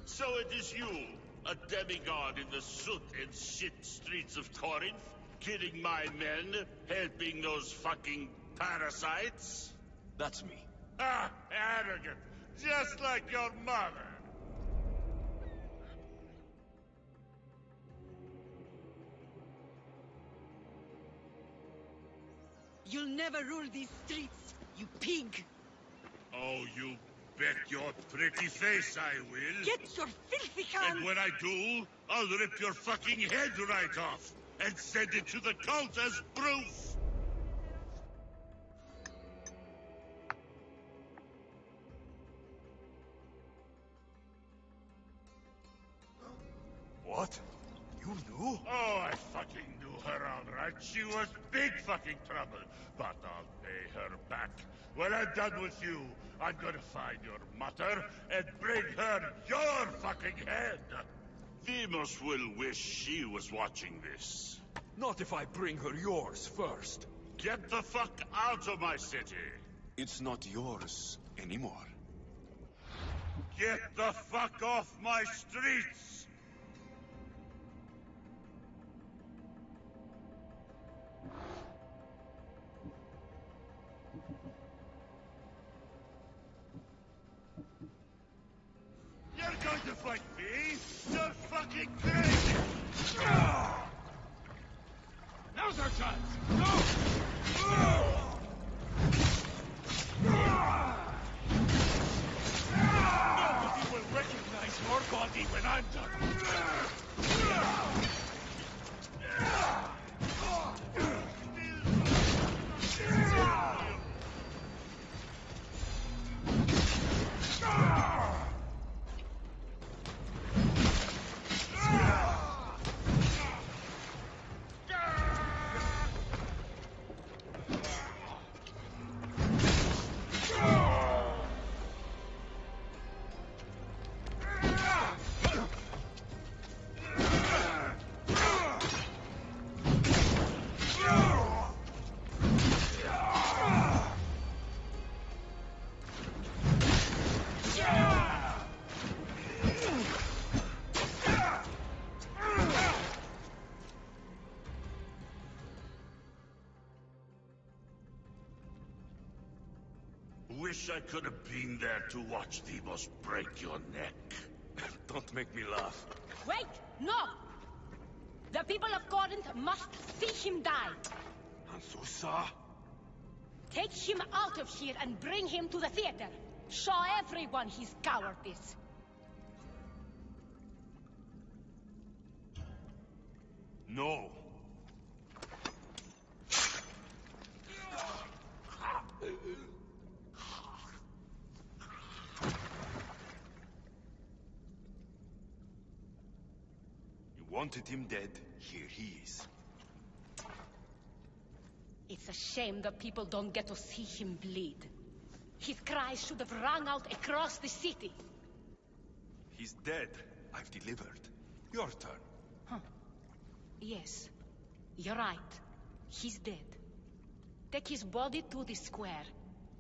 So it is you, a demigod in the soot and shit streets of Corinth, killing my men, helping those fucking parasites? That's me. Ah, arrogant, just like your mother. You'll never rule these streets, you pig! Oh, you bet your pretty face I will. Get your filthy hands! And when I do, I'll rip your fucking head right off and send it to the cult as proof. You? Oh, I fucking knew her all right. She was big fucking trouble. But I'll pay her back. When I'm done with you, I'm gonna find your mother and bring her your fucking head. Demos will wish she was watching this. Not if I bring her yours first. Get the fuck out of my city. It's not yours anymore. Get the fuck off my streets! You're going to fight me? You're fucking crazy! Now's our chance! Go! Nobody will recognize your body when I'm Wish I could have been there to watch Demos break your neck. Don't make me laugh. Wait! No! The people of Corinth must see him die. Ansusa? Take him out of here and bring him to the theater. Show everyone his cowardice. No. You wanted him dead. Here he is. It's a shame the people don't get to see him bleed. His cries should have rung out across the city. He's dead. I've delivered. Your turn. Huh. Yes. You're right. He's dead. Take his body to the square.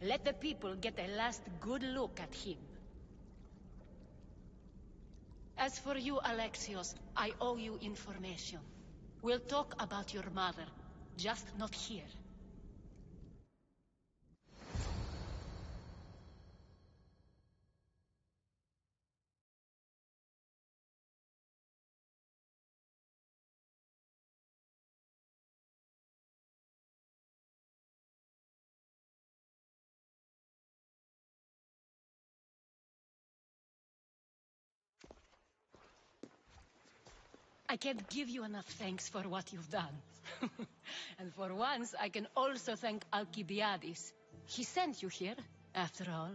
Let the people get a last good look at him. As for you, Alexios, I owe you information. We'll talk about your mother, just not here. I can't give you enough thanks for what you've done. And for once, I can also thank Alcibiades. He sent you here, after all.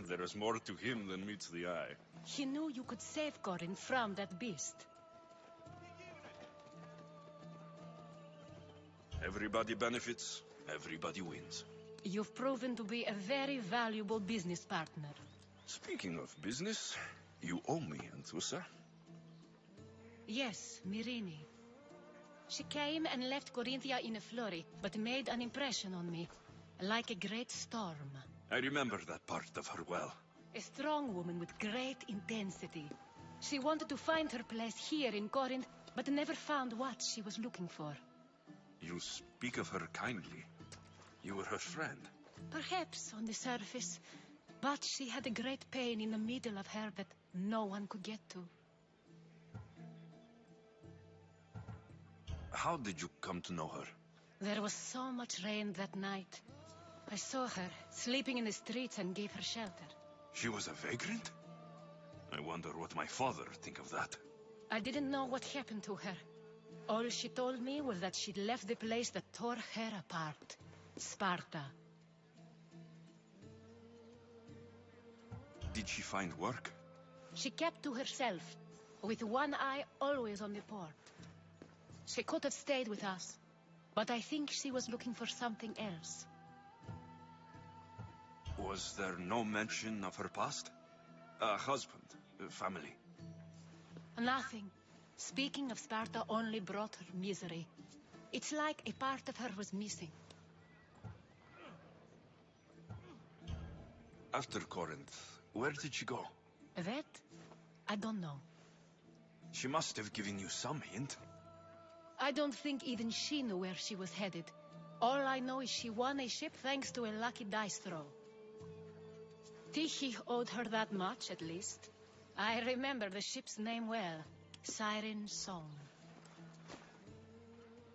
There is more to him than meets the eye. He knew you could save Corinth from that beast. Everybody benefits, everybody wins. You've proven to be a very valuable business partner. Speaking of business, you owe me, Anthusa. Yes, Myrine. She came and left Corinthia in a flurry, but made an impression on me, like a great storm. I remember that part of her well. A strong woman with great intensity. She wanted to find her place here in Corinth, but never found what she was looking for. You speak of her kindly. You were her friend. Perhaps on the surface, but she had a great pain in the middle of her that no one could get to. How did you come to know her? There was so much rain that night. I saw her, sleeping in the streets, and gave her shelter. She was a vagrant? I wonder what my father think of that. I didn't know what happened to her. All she told me was that she'd left the place that tore her apart. Sparta. Did she find work? She kept to herself, with one eye always on the port. She could have stayed with us, but I think she was looking for something else. Was there no mention of her past? A husband, a family? Nothing. Speaking of Sparta only brought her misery. It's like a part of her was missing. After Corinth, where did she go? That? I don't know. She must have given you some hint. I don't think even she knew where she was headed. All I know is she won a ship thanks to a lucky dice throw. Tyche owed her that much, at least. I remember the ship's name well. Siren Song.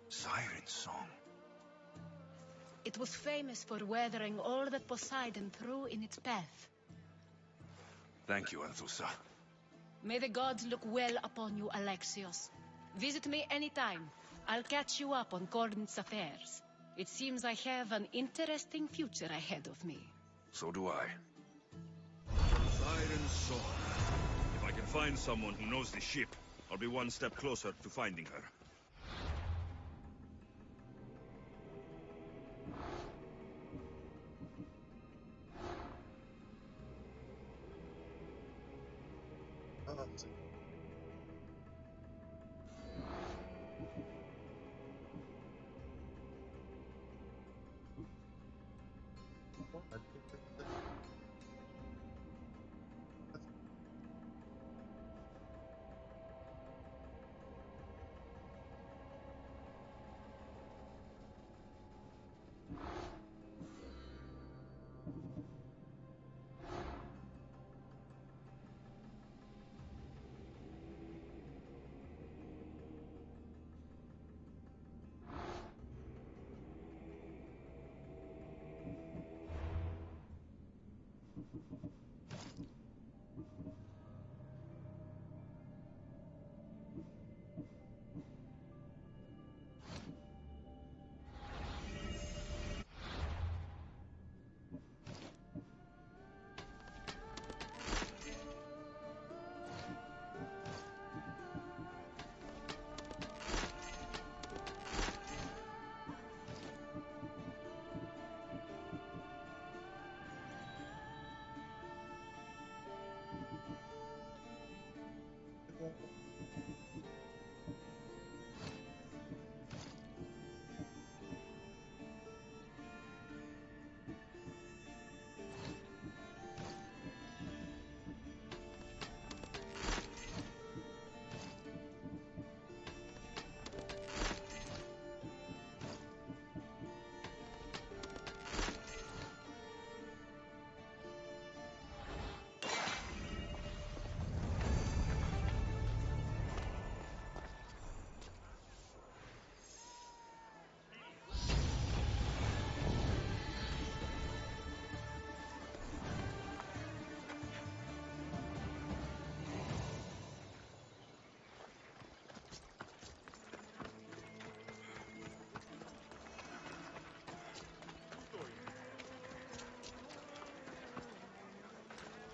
Siren Song? It was famous for weathering all that Poseidon threw in its path. Thank you, Anthusa. May the gods look well upon you, Alexios. Visit me anytime. I'll catch you up on Corinth's affairs. It seems I have an interesting future ahead of me. So do I. Siren Song. If I can find someone who knows the ship, I'll be one step closer to finding her.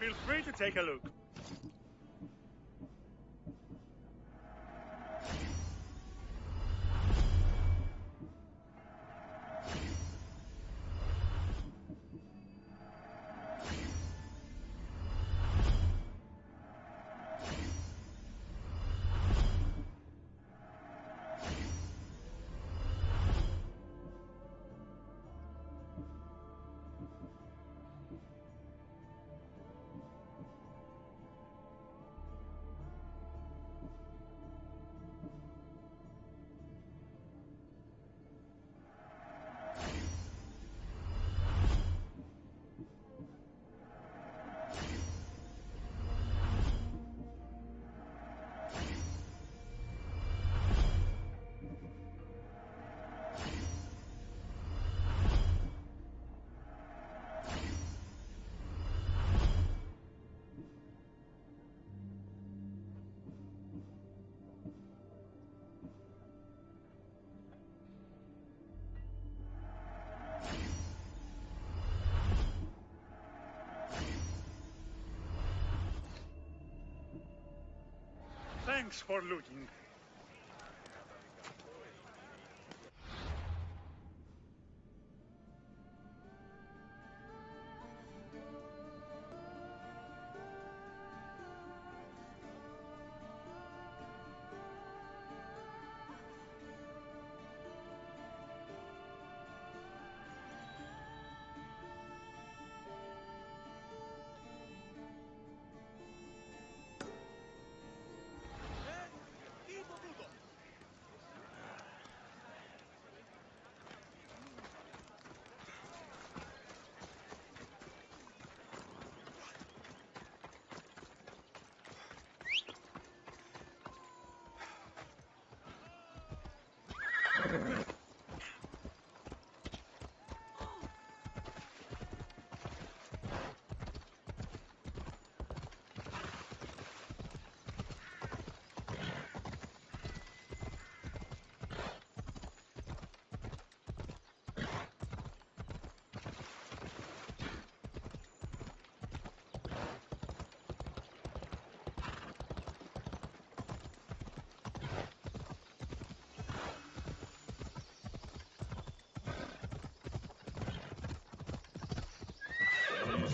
Feel free to take a look. Thanks for looking.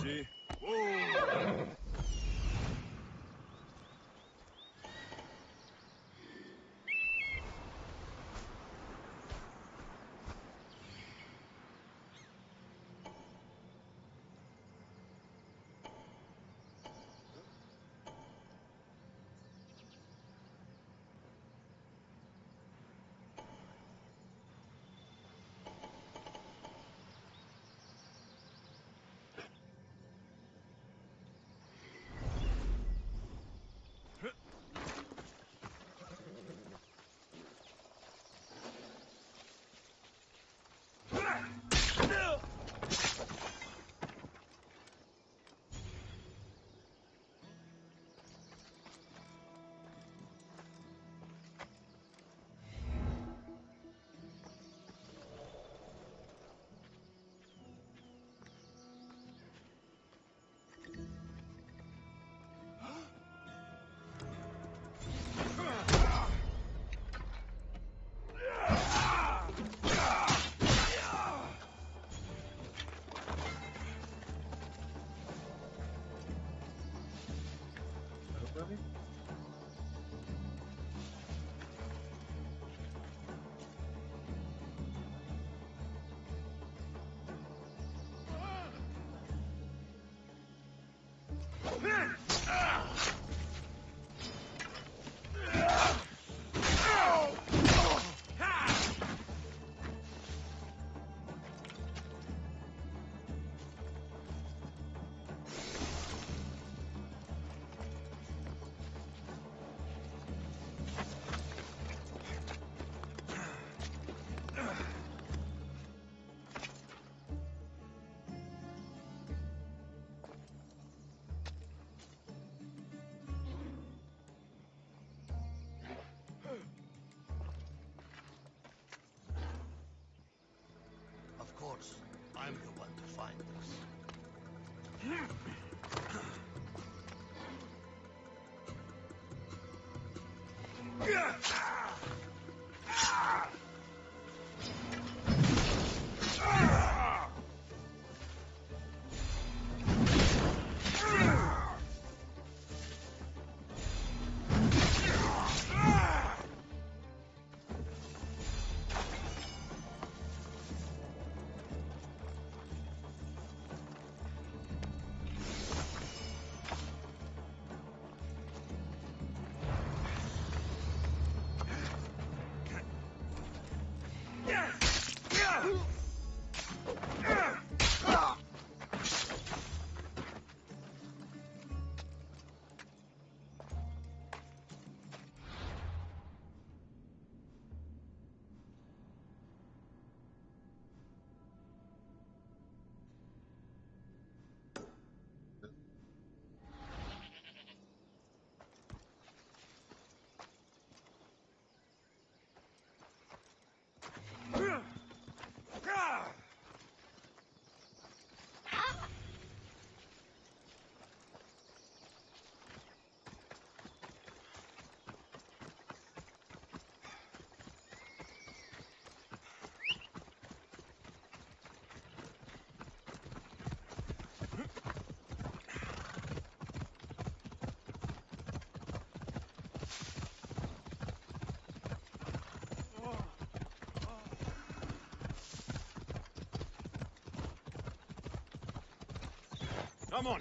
Easy. Whoa! Everybody? Of course, I'm the one to find this. Come on!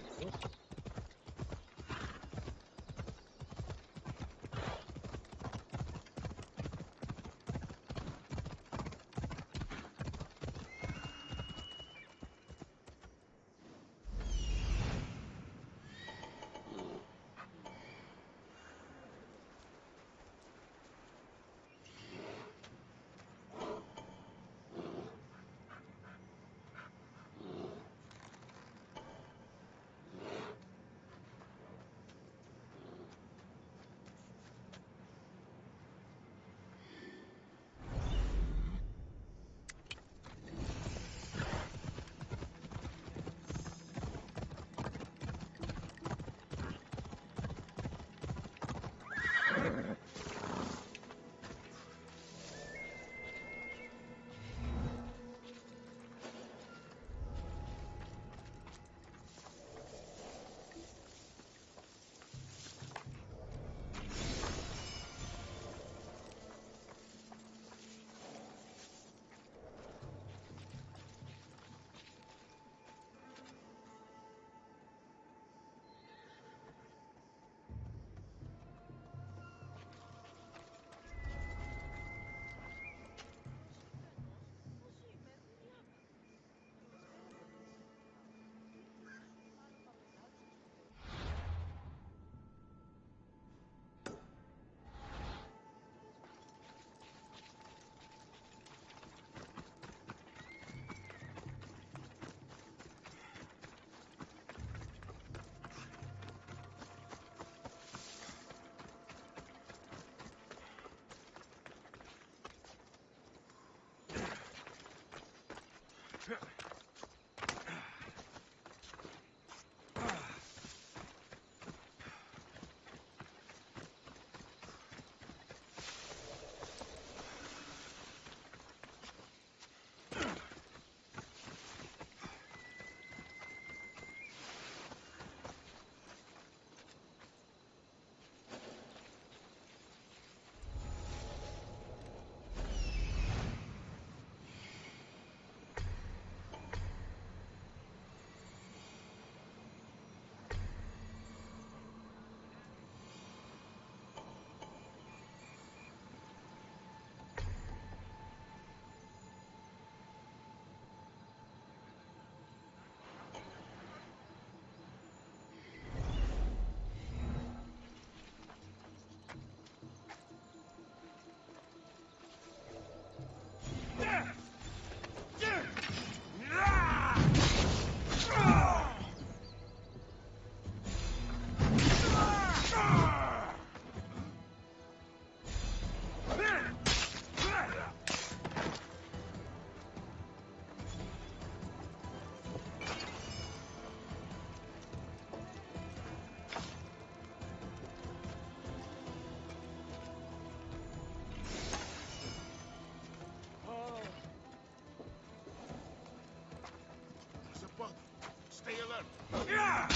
Stay alert. Yeah!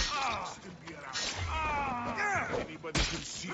Still be around. Anybody can see.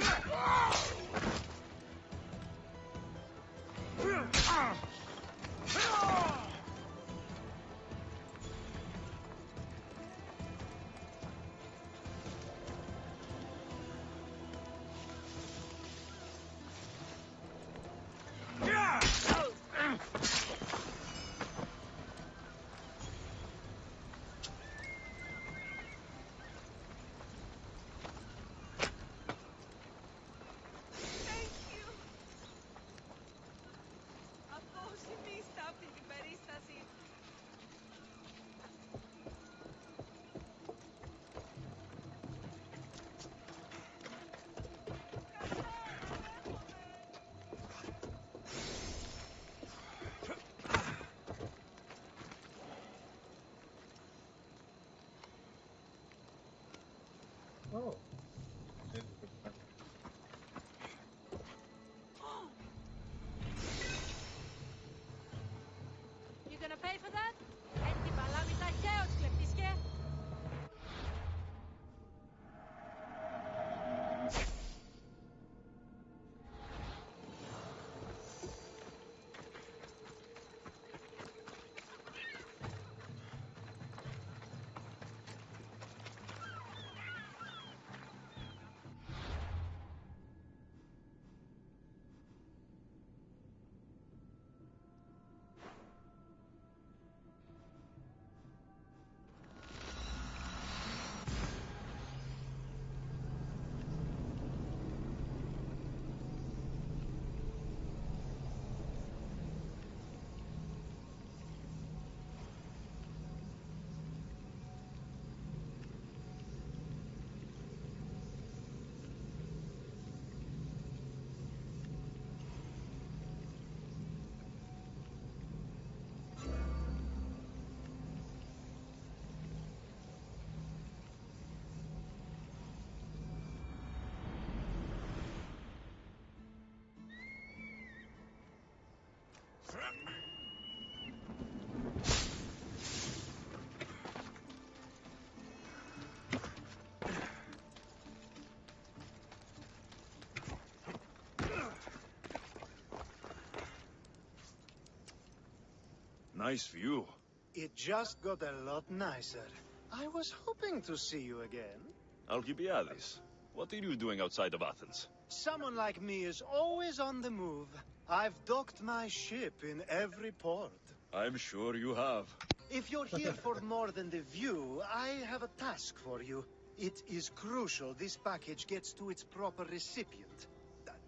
Nice view. It just got a lot nicer. I was hoping to see you again. Alcibiades, what are you doing outside of Athens? Someone like me is always on the move. I've docked my ship in every port. I'm sure you have. If you're here for more than the view, I have a task for you. It is crucial this package gets to its proper recipient.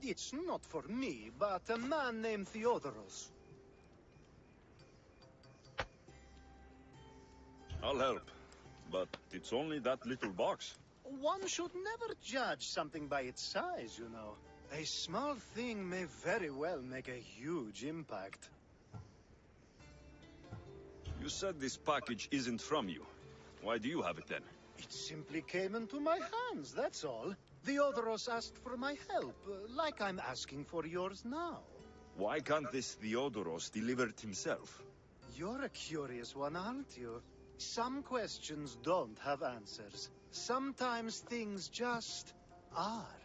It's not for me, but a man named Theodoros. I'll help. But it's only that little box. One should never judge something by its size, you know. A small thing may very well make a huge impact. You said this package isn't from you. Why do you have it then? It simply came into my hands, that's all. Theodoros asked for my help, like I'm asking for yours now. Why can't this Theodoros deliver it himself? You're a curious one, aren't you? Some questions don't have answers. Sometimes things just are.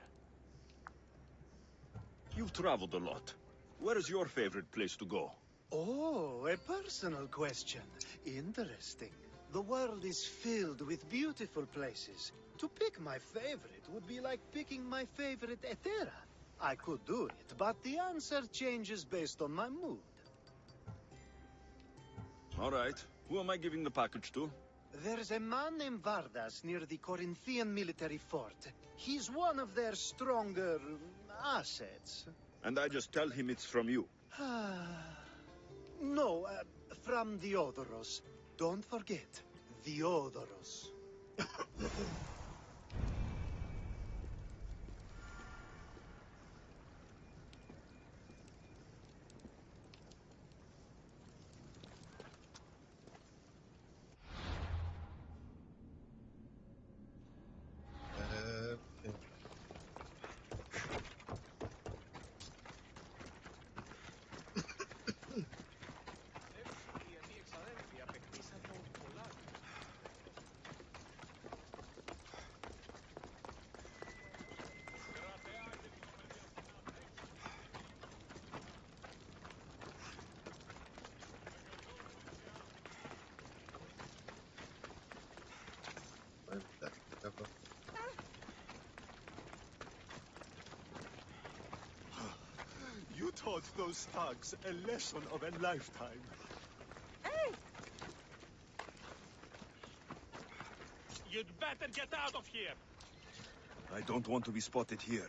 You've traveled a lot. Where is your favorite place to go? Oh, a personal question. Interesting. The world is filled with beautiful places. To pick my favorite would be like picking my favorite Etera. I could do it, but the answer changes based on my mood. All right. Who am I giving the package to? There's a man named Vardas near the Corinthian military fort. He's one of their stronger assets. And I just tell him it's from you. No, from Theodoros. Don't forget, Theodoros. You taught those thugs a lesson of a lifetime. Hey! You'd better get out of here! I don't want to be spotted here.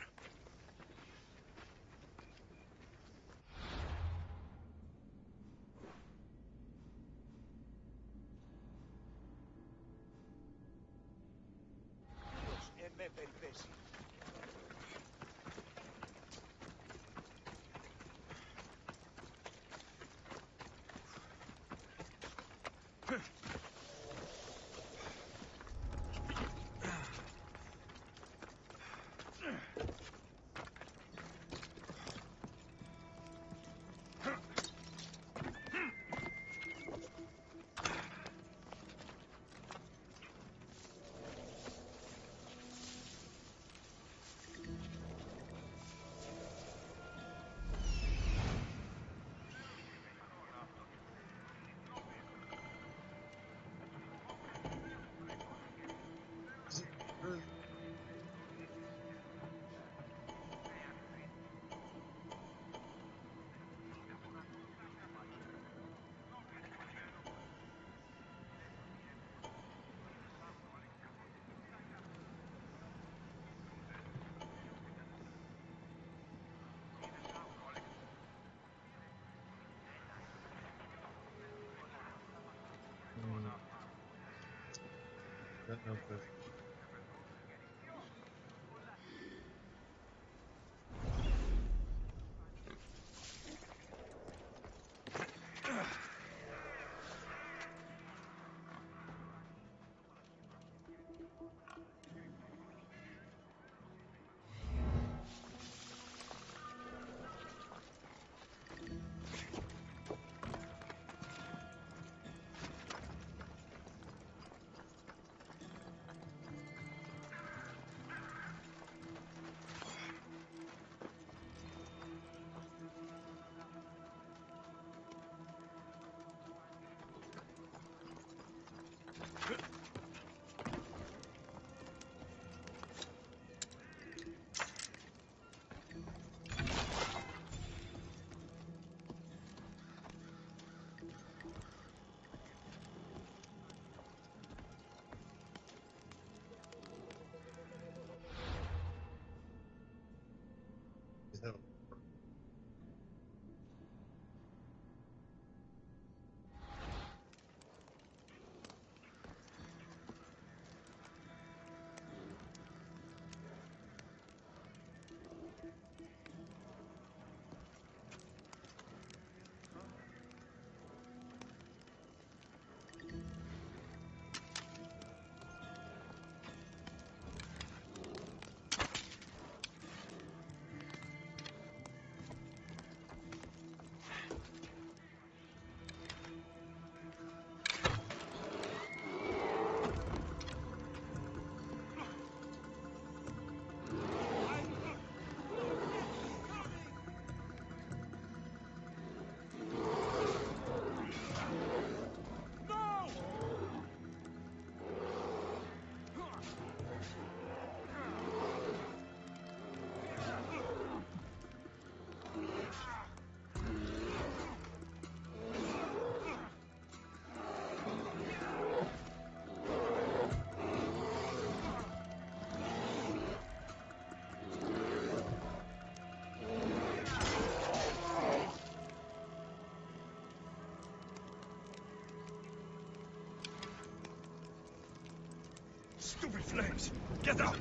Stupid flames! Get out!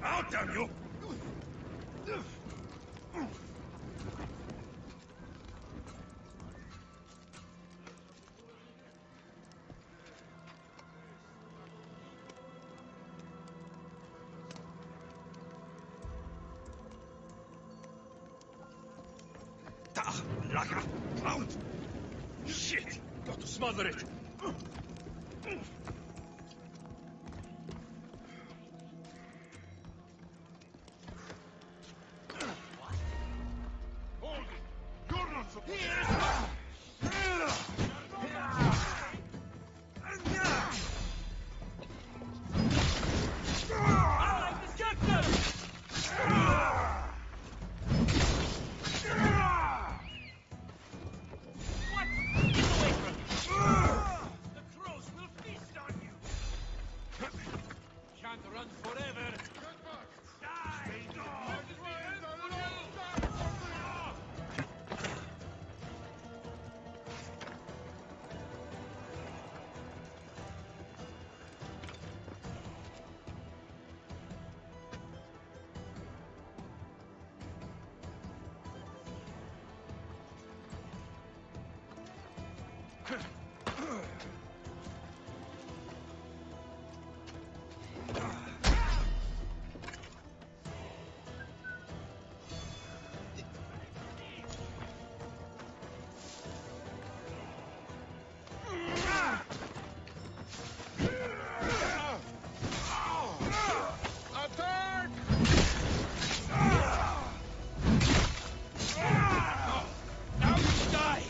Out, damn you! Laka! Out! Shit! Got to smother it! You're not supposed Can't run forever. Attack! Now you die!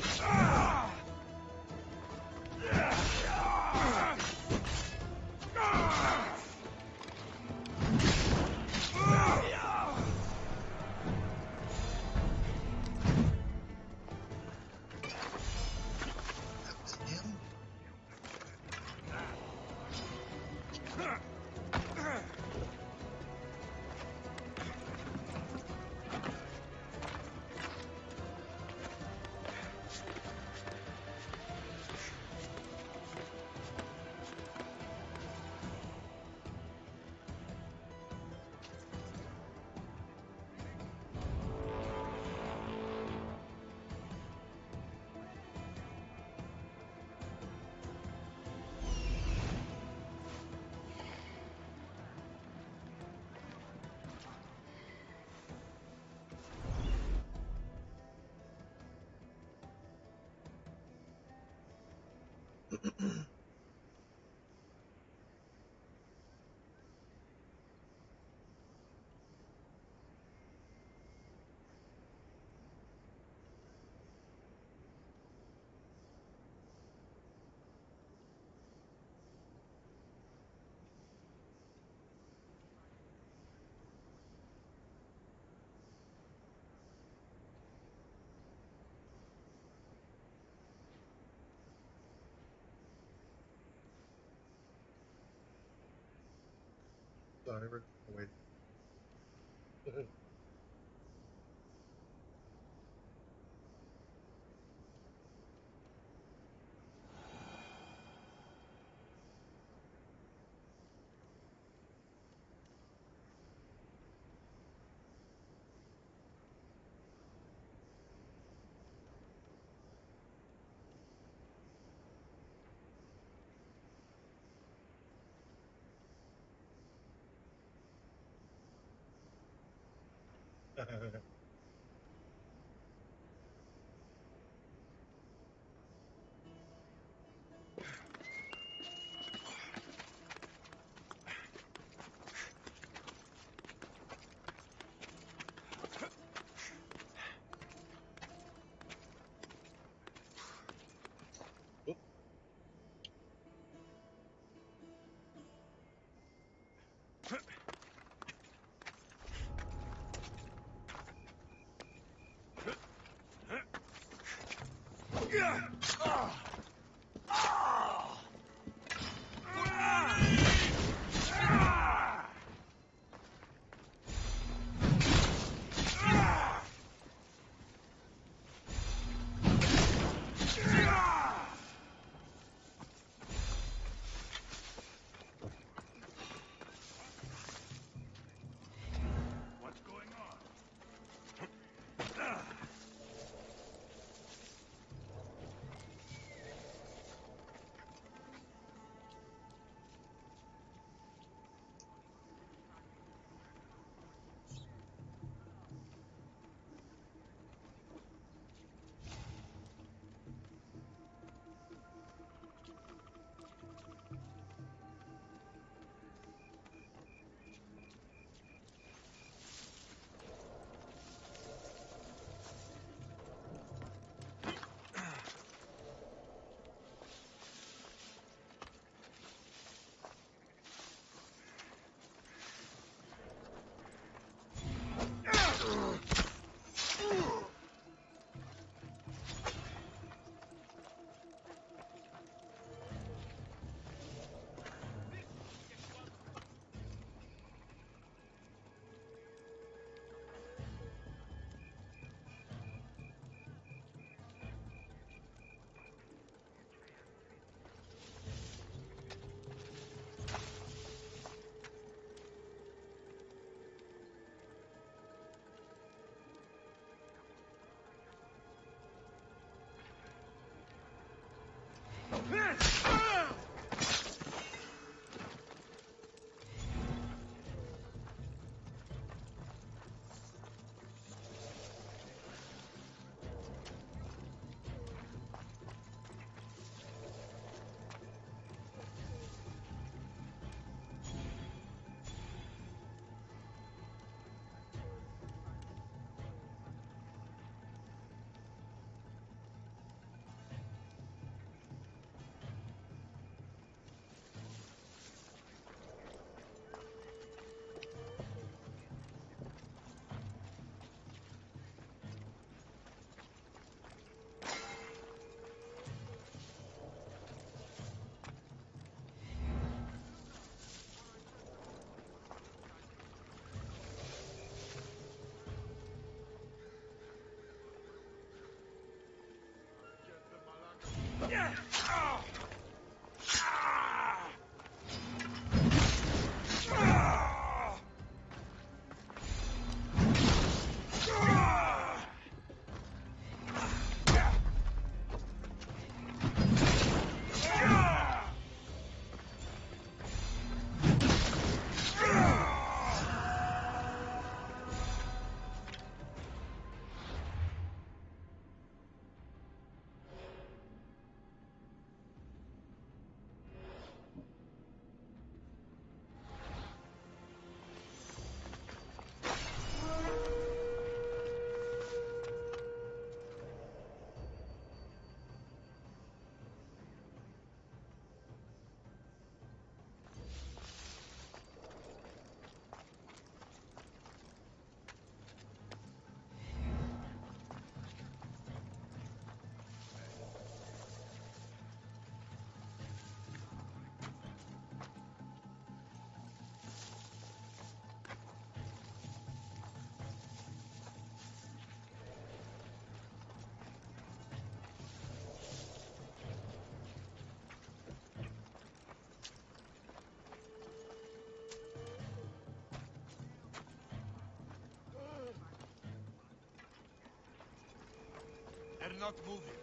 Sorry, we're waiting. What's going on? They're not moving.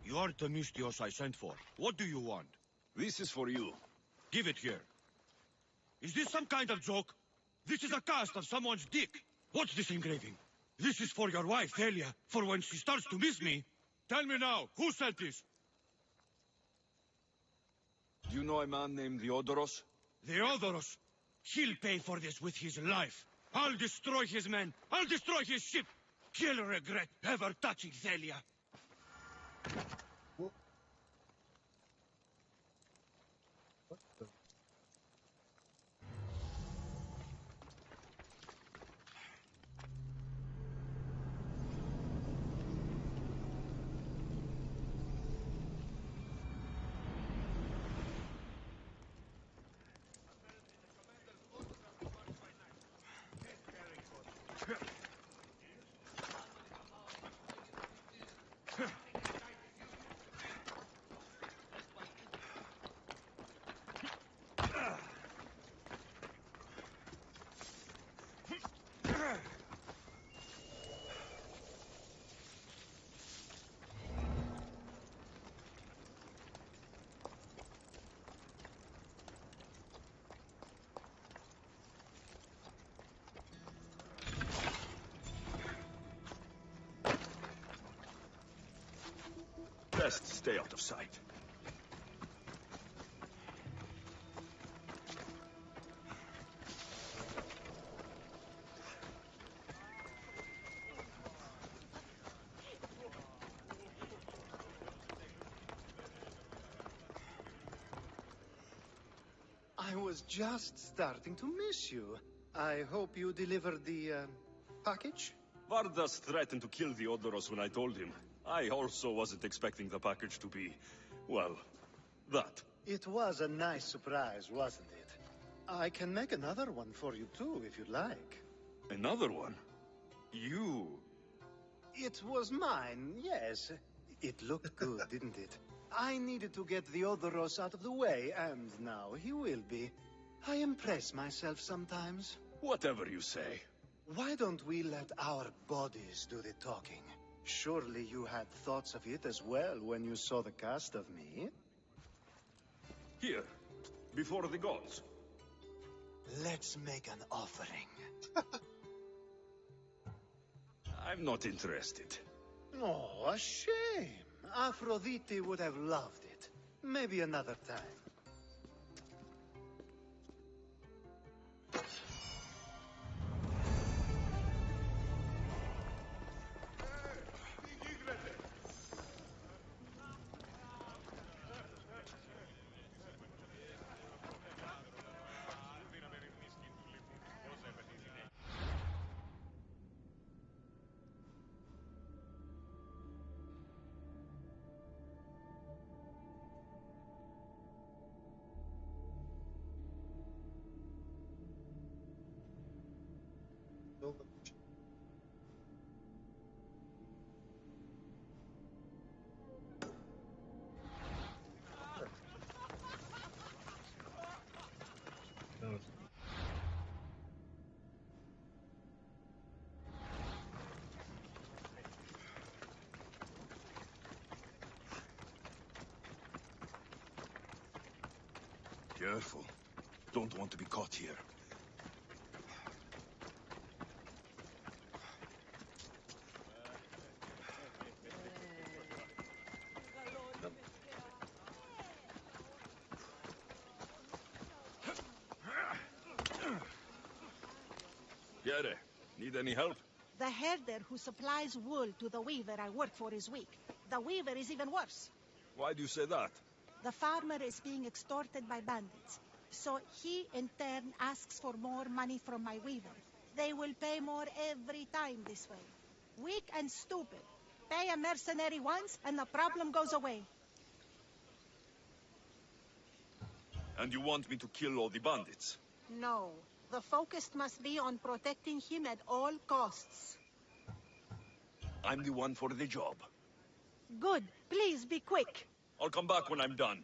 You are Themistios I sent for. What do you want? This is for you. Give it here. Is this some kind of joke? This is a cast of someone's dick. What's this engraving? This is for your wife, Helia, for when she starts to miss me. Tell me now, who sent this? Do you know a man named Theodoros? Theodoros? He'll pay for this with his life. I'll destroy his men. I'll destroy his ship. He'll regret ever touching Helia. Best stay out of sight. I was was just starting to miss you. I hope you delivered the, package? Vardas threatened to kill the Odoros when I told him. I also wasn't expecting the package to be, well, that. It was a nice surprise, wasn't it? I can make another one for you too, if you'd like. Another one? You... It was mine, yes. It looked good, didn't it? I needed to get the Odoros out of the way, and now he will be. I impress myself sometimes. Whatever you say. Why don't we let our bodies do the talking? Surely you had thoughts of it as well when you saw the cast of me? Here, before the gods. Let's make an offering. I'm not interested. Oh, a shame. Aphrodite would have loved it. Maybe another time. Careful. Don't want to be caught here. Pierre, need any help? The herder who supplies wool to the weaver I work for is weak. The weaver is even worse. Why do you say that? The farmer is being extorted by bandits. So he, in turn, asks for more money from my weaver. They will pay more every time this way. Weak and stupid. Pay a mercenary once, and the problem goes away. And you want me to kill all the bandits? No. The focus must be on protecting him at all costs. I'm the one for the job. Good. Please be quick. I'll come back when I'm done.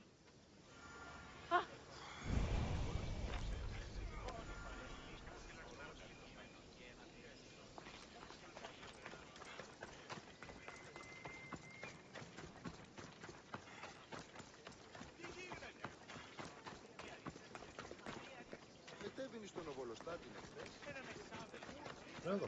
Μετέβηνε στον Οβολοστάτη χθες. Bravo.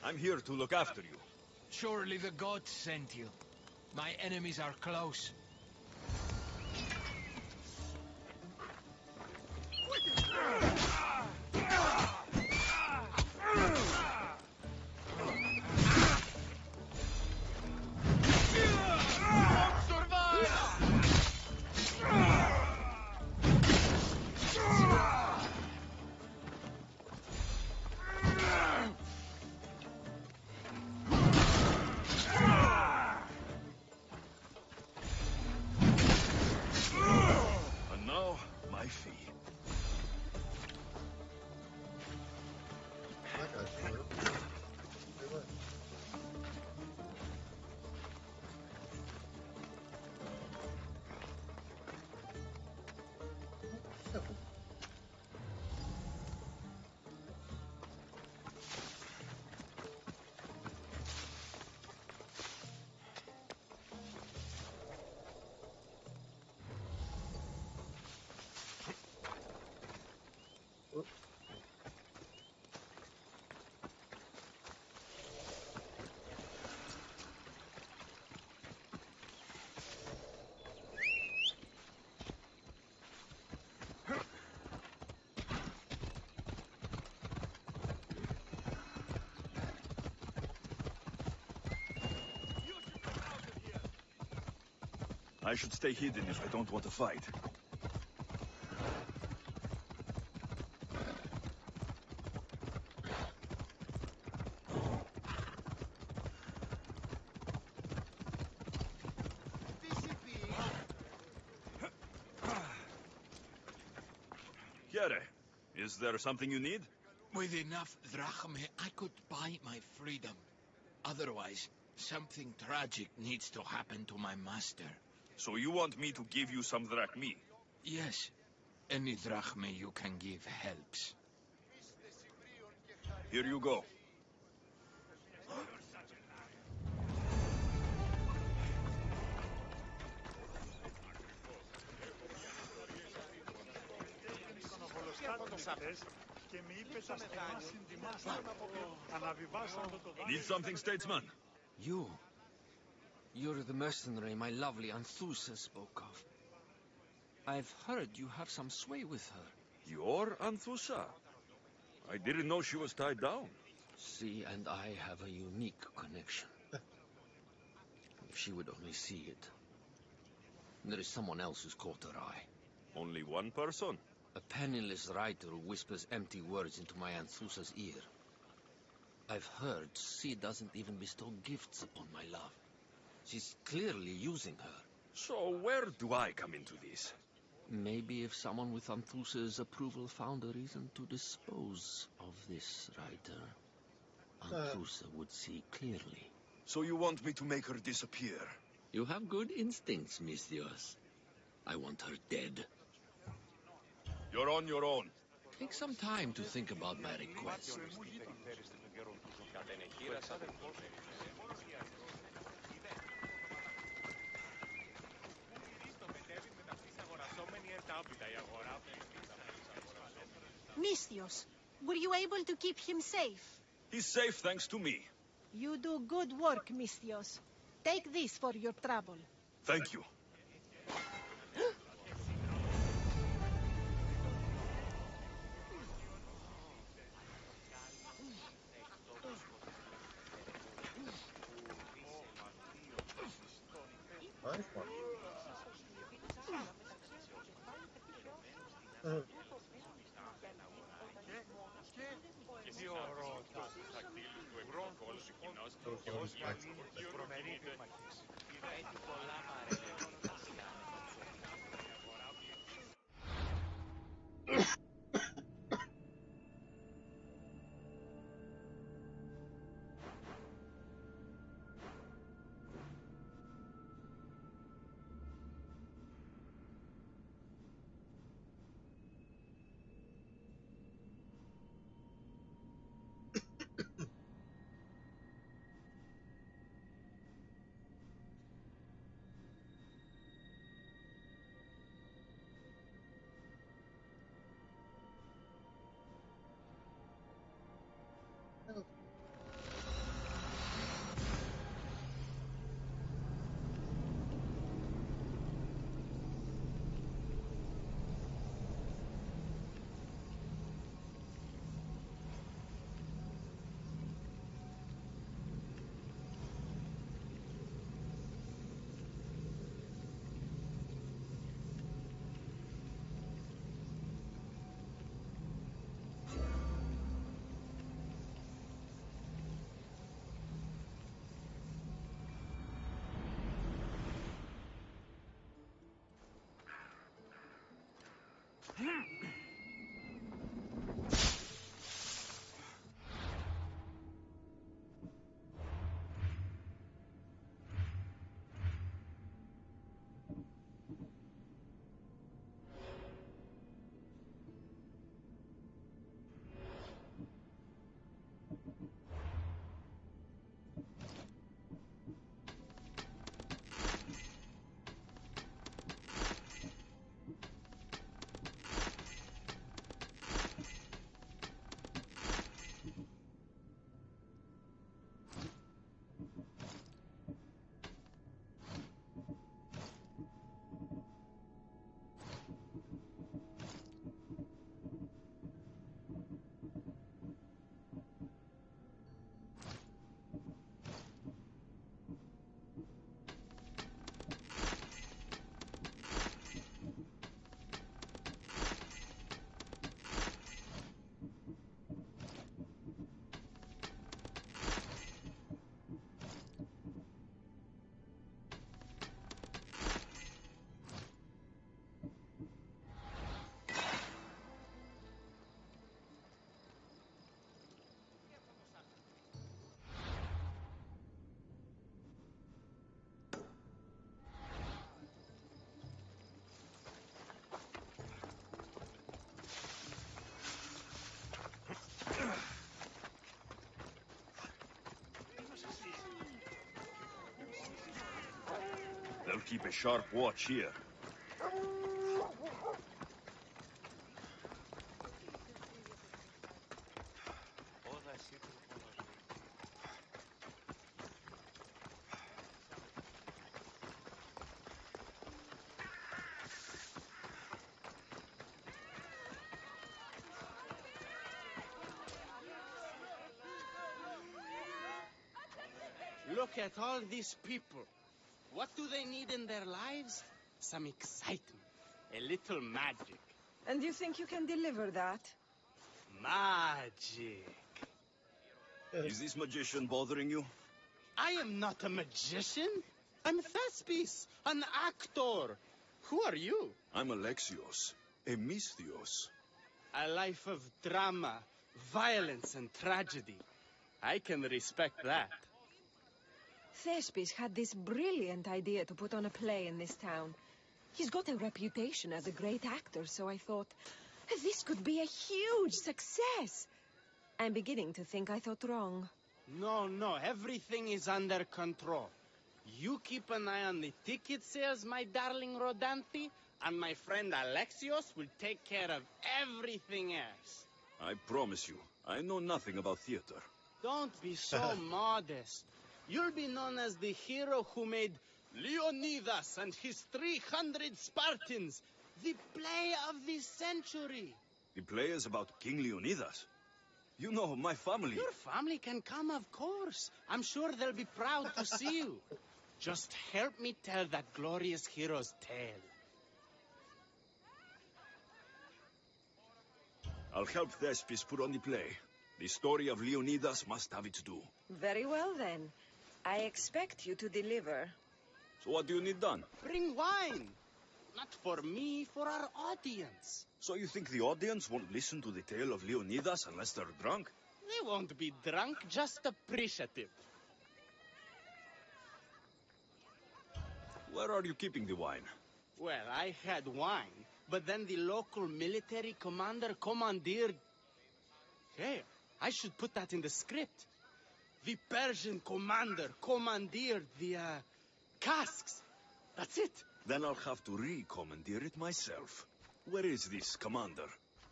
I'm here to look after you. Surely the gods sent you. My enemies are close. I should stay hidden if I don't want to fight. Kiere, is there something you need? With enough drachme, I could buy my freedom. Otherwise, something tragic needs to happen to my master. So you want me to give you some drachmi? Yes. Any drachme you can give helps. Here you go. Need something, statesman? You're the mercenary my lovely Anthusa spoke of. I've heard you have some sway with her. Your Anthusa? I didn't know she was tied down. She and I have a unique connection. If she would only see it. There is someone else who's caught her eye. Only one person? A penniless writer who whispers empty words into my Anthusa's ear. I've heard she doesn't even bestow gifts upon my love. She's clearly using her. So where do I come into this? Maybe if someone with Anthusa's approval found a reason to dispose of this writer, Anthusa would see clearly. So you want me to make her disappear? You have good instincts, Misthios. I want her dead. You're on your own. Take some time to think about my request. Misthios, were you able to keep him safe? He's safe thanks to me. You do good work, Misthios. Take this for your trouble. Thank you. Nice one. keep a sharp watch here. Look at all these people. What do they need in their lives? Some excitement. A little magic. And you think you can deliver that? Magic. Is this magician bothering you? I am not a magician. I'm Thespis, an actor. Who are you? I'm Alexios, a Misthios. A life of drama, violence, and tragedy. I can respect that. Thespis had this brilliant idea to put on a play in this town. He's got a reputation as a great actor, so I thought, this could be a huge success. I'm beginning to think I thought wrong. No, everything is under control. You keep an eye on the ticket sales, my darling Rodanthi, and my friend Alexios will take care of everything else. I promise you, I know nothing about theater. Don't be so modest. You'll be known as the hero who made Leonidas and his 300 Spartans, the play of the century. The play is about King Leonidas. You know, my family... Your family can come, of course. I'm sure they'll be proud to see you. Just help me tell that glorious hero's tale. I'll help Thespis put on the play. The story of Leonidas must have its due. Very well, then. I expect you to deliver. So what do you need done? Bring wine. Not for me, for our audience. So you think the audience won't listen to the tale of Leonidas unless they're drunk? They won't be drunk, just appreciative. Where are you keeping the wine? Well, I had wine, but then the local military commander commandeered... Hey, I should put that in the script. The Persian commander commandeered the, casks. That's it. Then I'll have to re-commandeer it myself. Where is this commander?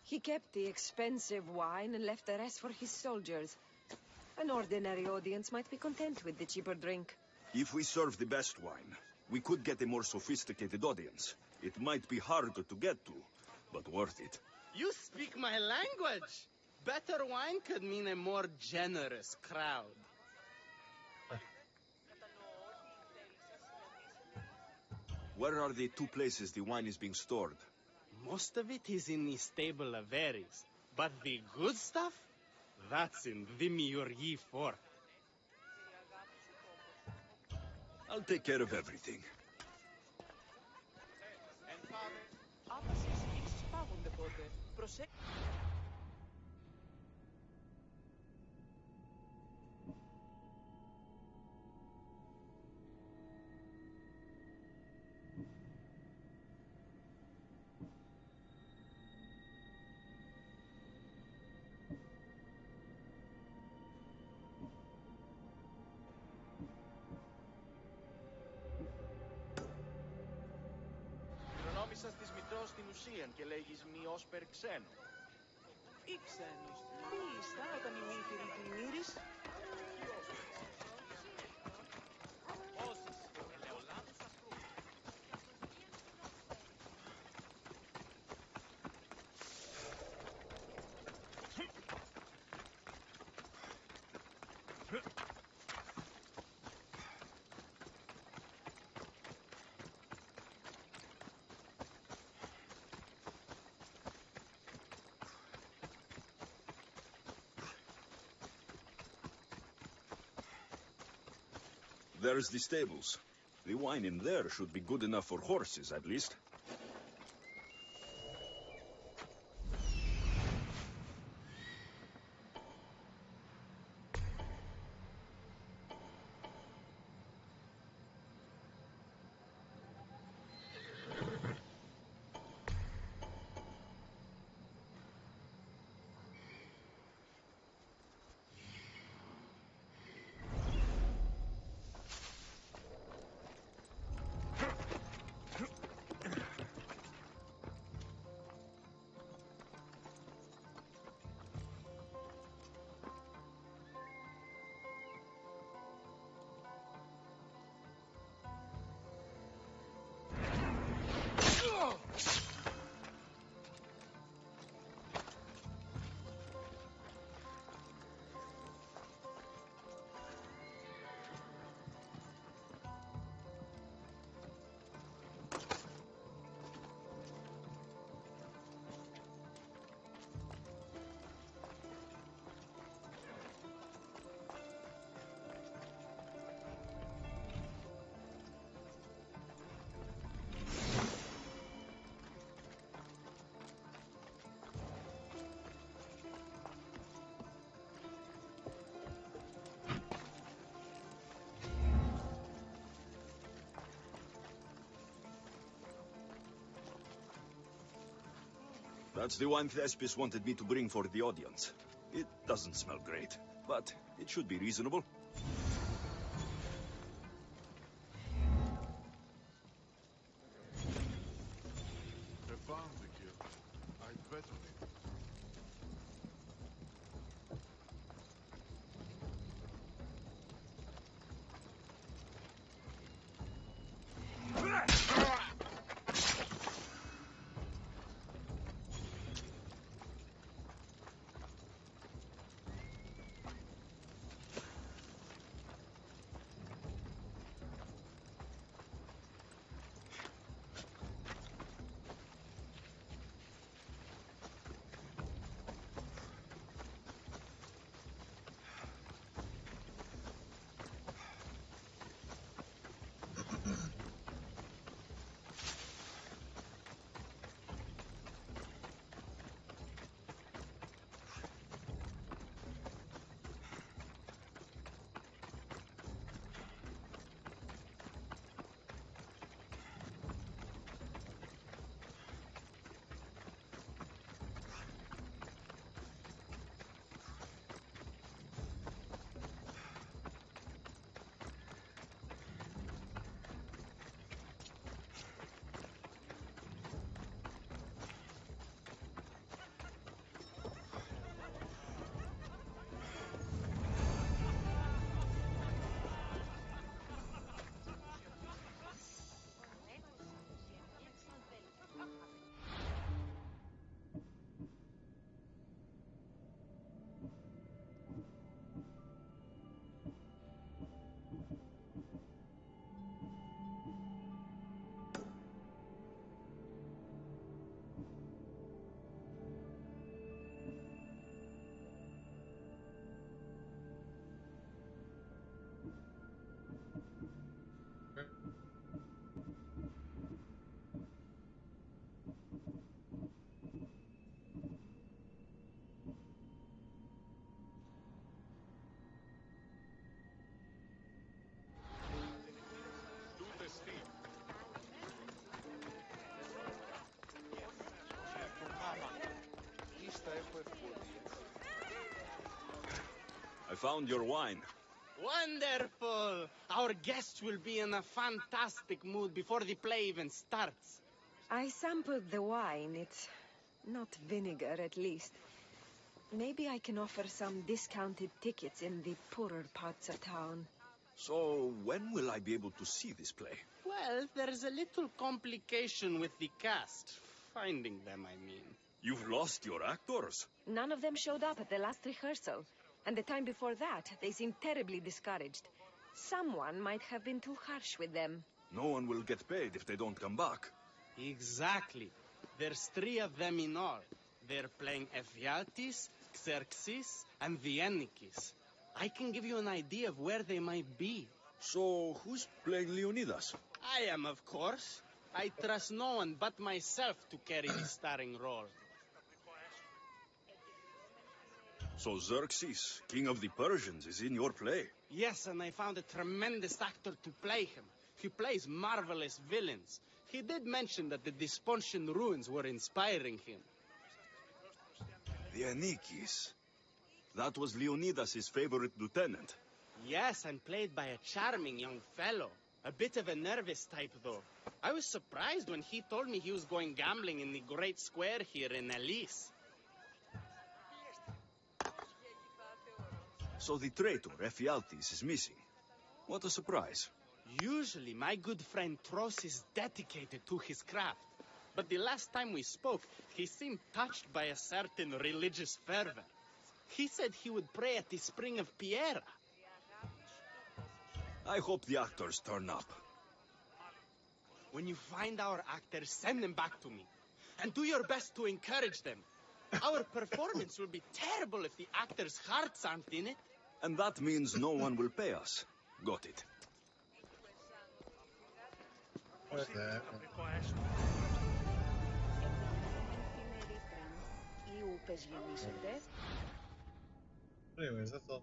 He kept the expensive wine and left the rest for his soldiers. An ordinary audience might be content with the cheaper drink. If we serve the best wine, we could get a more sophisticated audience. It might be harder to get to, but worth it. You speak my language. Better wine could mean a more generous crowd. Where are the two places the wine is being stored? Most of it is in the stable of Ares. But the good stuff? That's in Dimiurgi Fort. I'll take care of everything. Προνόμησας της μητρός στην ουσίαν και λέγεις μη όσπερ ξένο. Ή ξένος. Μίλιστα όταν η μύθυρη πλημμύρης. Όσεις, ελαιολάδους ασκρούς. There's the stables. The wine in there should be good enough for horses, at least. That's the wine Thespis wanted me to bring for the audience. It doesn't smell great, but it should be reasonable. I found the kill. I'd bet on it. I found your wine. Wonderful! Our guests will be in a fantastic mood before the play even starts. I sampled the wine. It's not vinegar, at least. Maybe I can offer some discounted tickets in the poorer parts of town. So, when will I be able to see this play? Well, there's a little complication with the cast. Finding them, I mean. You've lost your actors? None of them showed up at the last rehearsal. And the time before that, they seemed terribly discouraged. Someone might have been too harsh with them. No one will get paid if they don't come back. Exactly. There's 3 of them in all. They're playing Ephialtes, Xerxes, and the Ennikis. I can give you an idea of where they might be. So, who's playing Leonidas? I am, of course. I trust no one but myself to carry the starring role. So Xerxes, king of the Persians, is in your play? Yes, and I found a tremendous actor to play him. He plays marvelous villains. He did mention that the Despontian ruins were inspiring him. The Ennikis. That was Leonidas' favorite lieutenant. Yes, and played by a charming young fellow. A bit of a nervous type, though. I was surprised when he told me he was going gambling in the Great Square here in Elise. So the traitor, Ephialtes, is missing. What a surprise. Usually, my good friend Tros is dedicated to his craft. But the last time we spoke, he seemed touched by a certain religious fervor. He said he would pray at the spring of Piera. I hope the actors turn up. When you find our actors, send them back to me. And do your best to encourage them. Our performance will be terrible if the actors' hearts aren't in it. And that means no one will pay us. Got it. Okay. Anyways, that's all.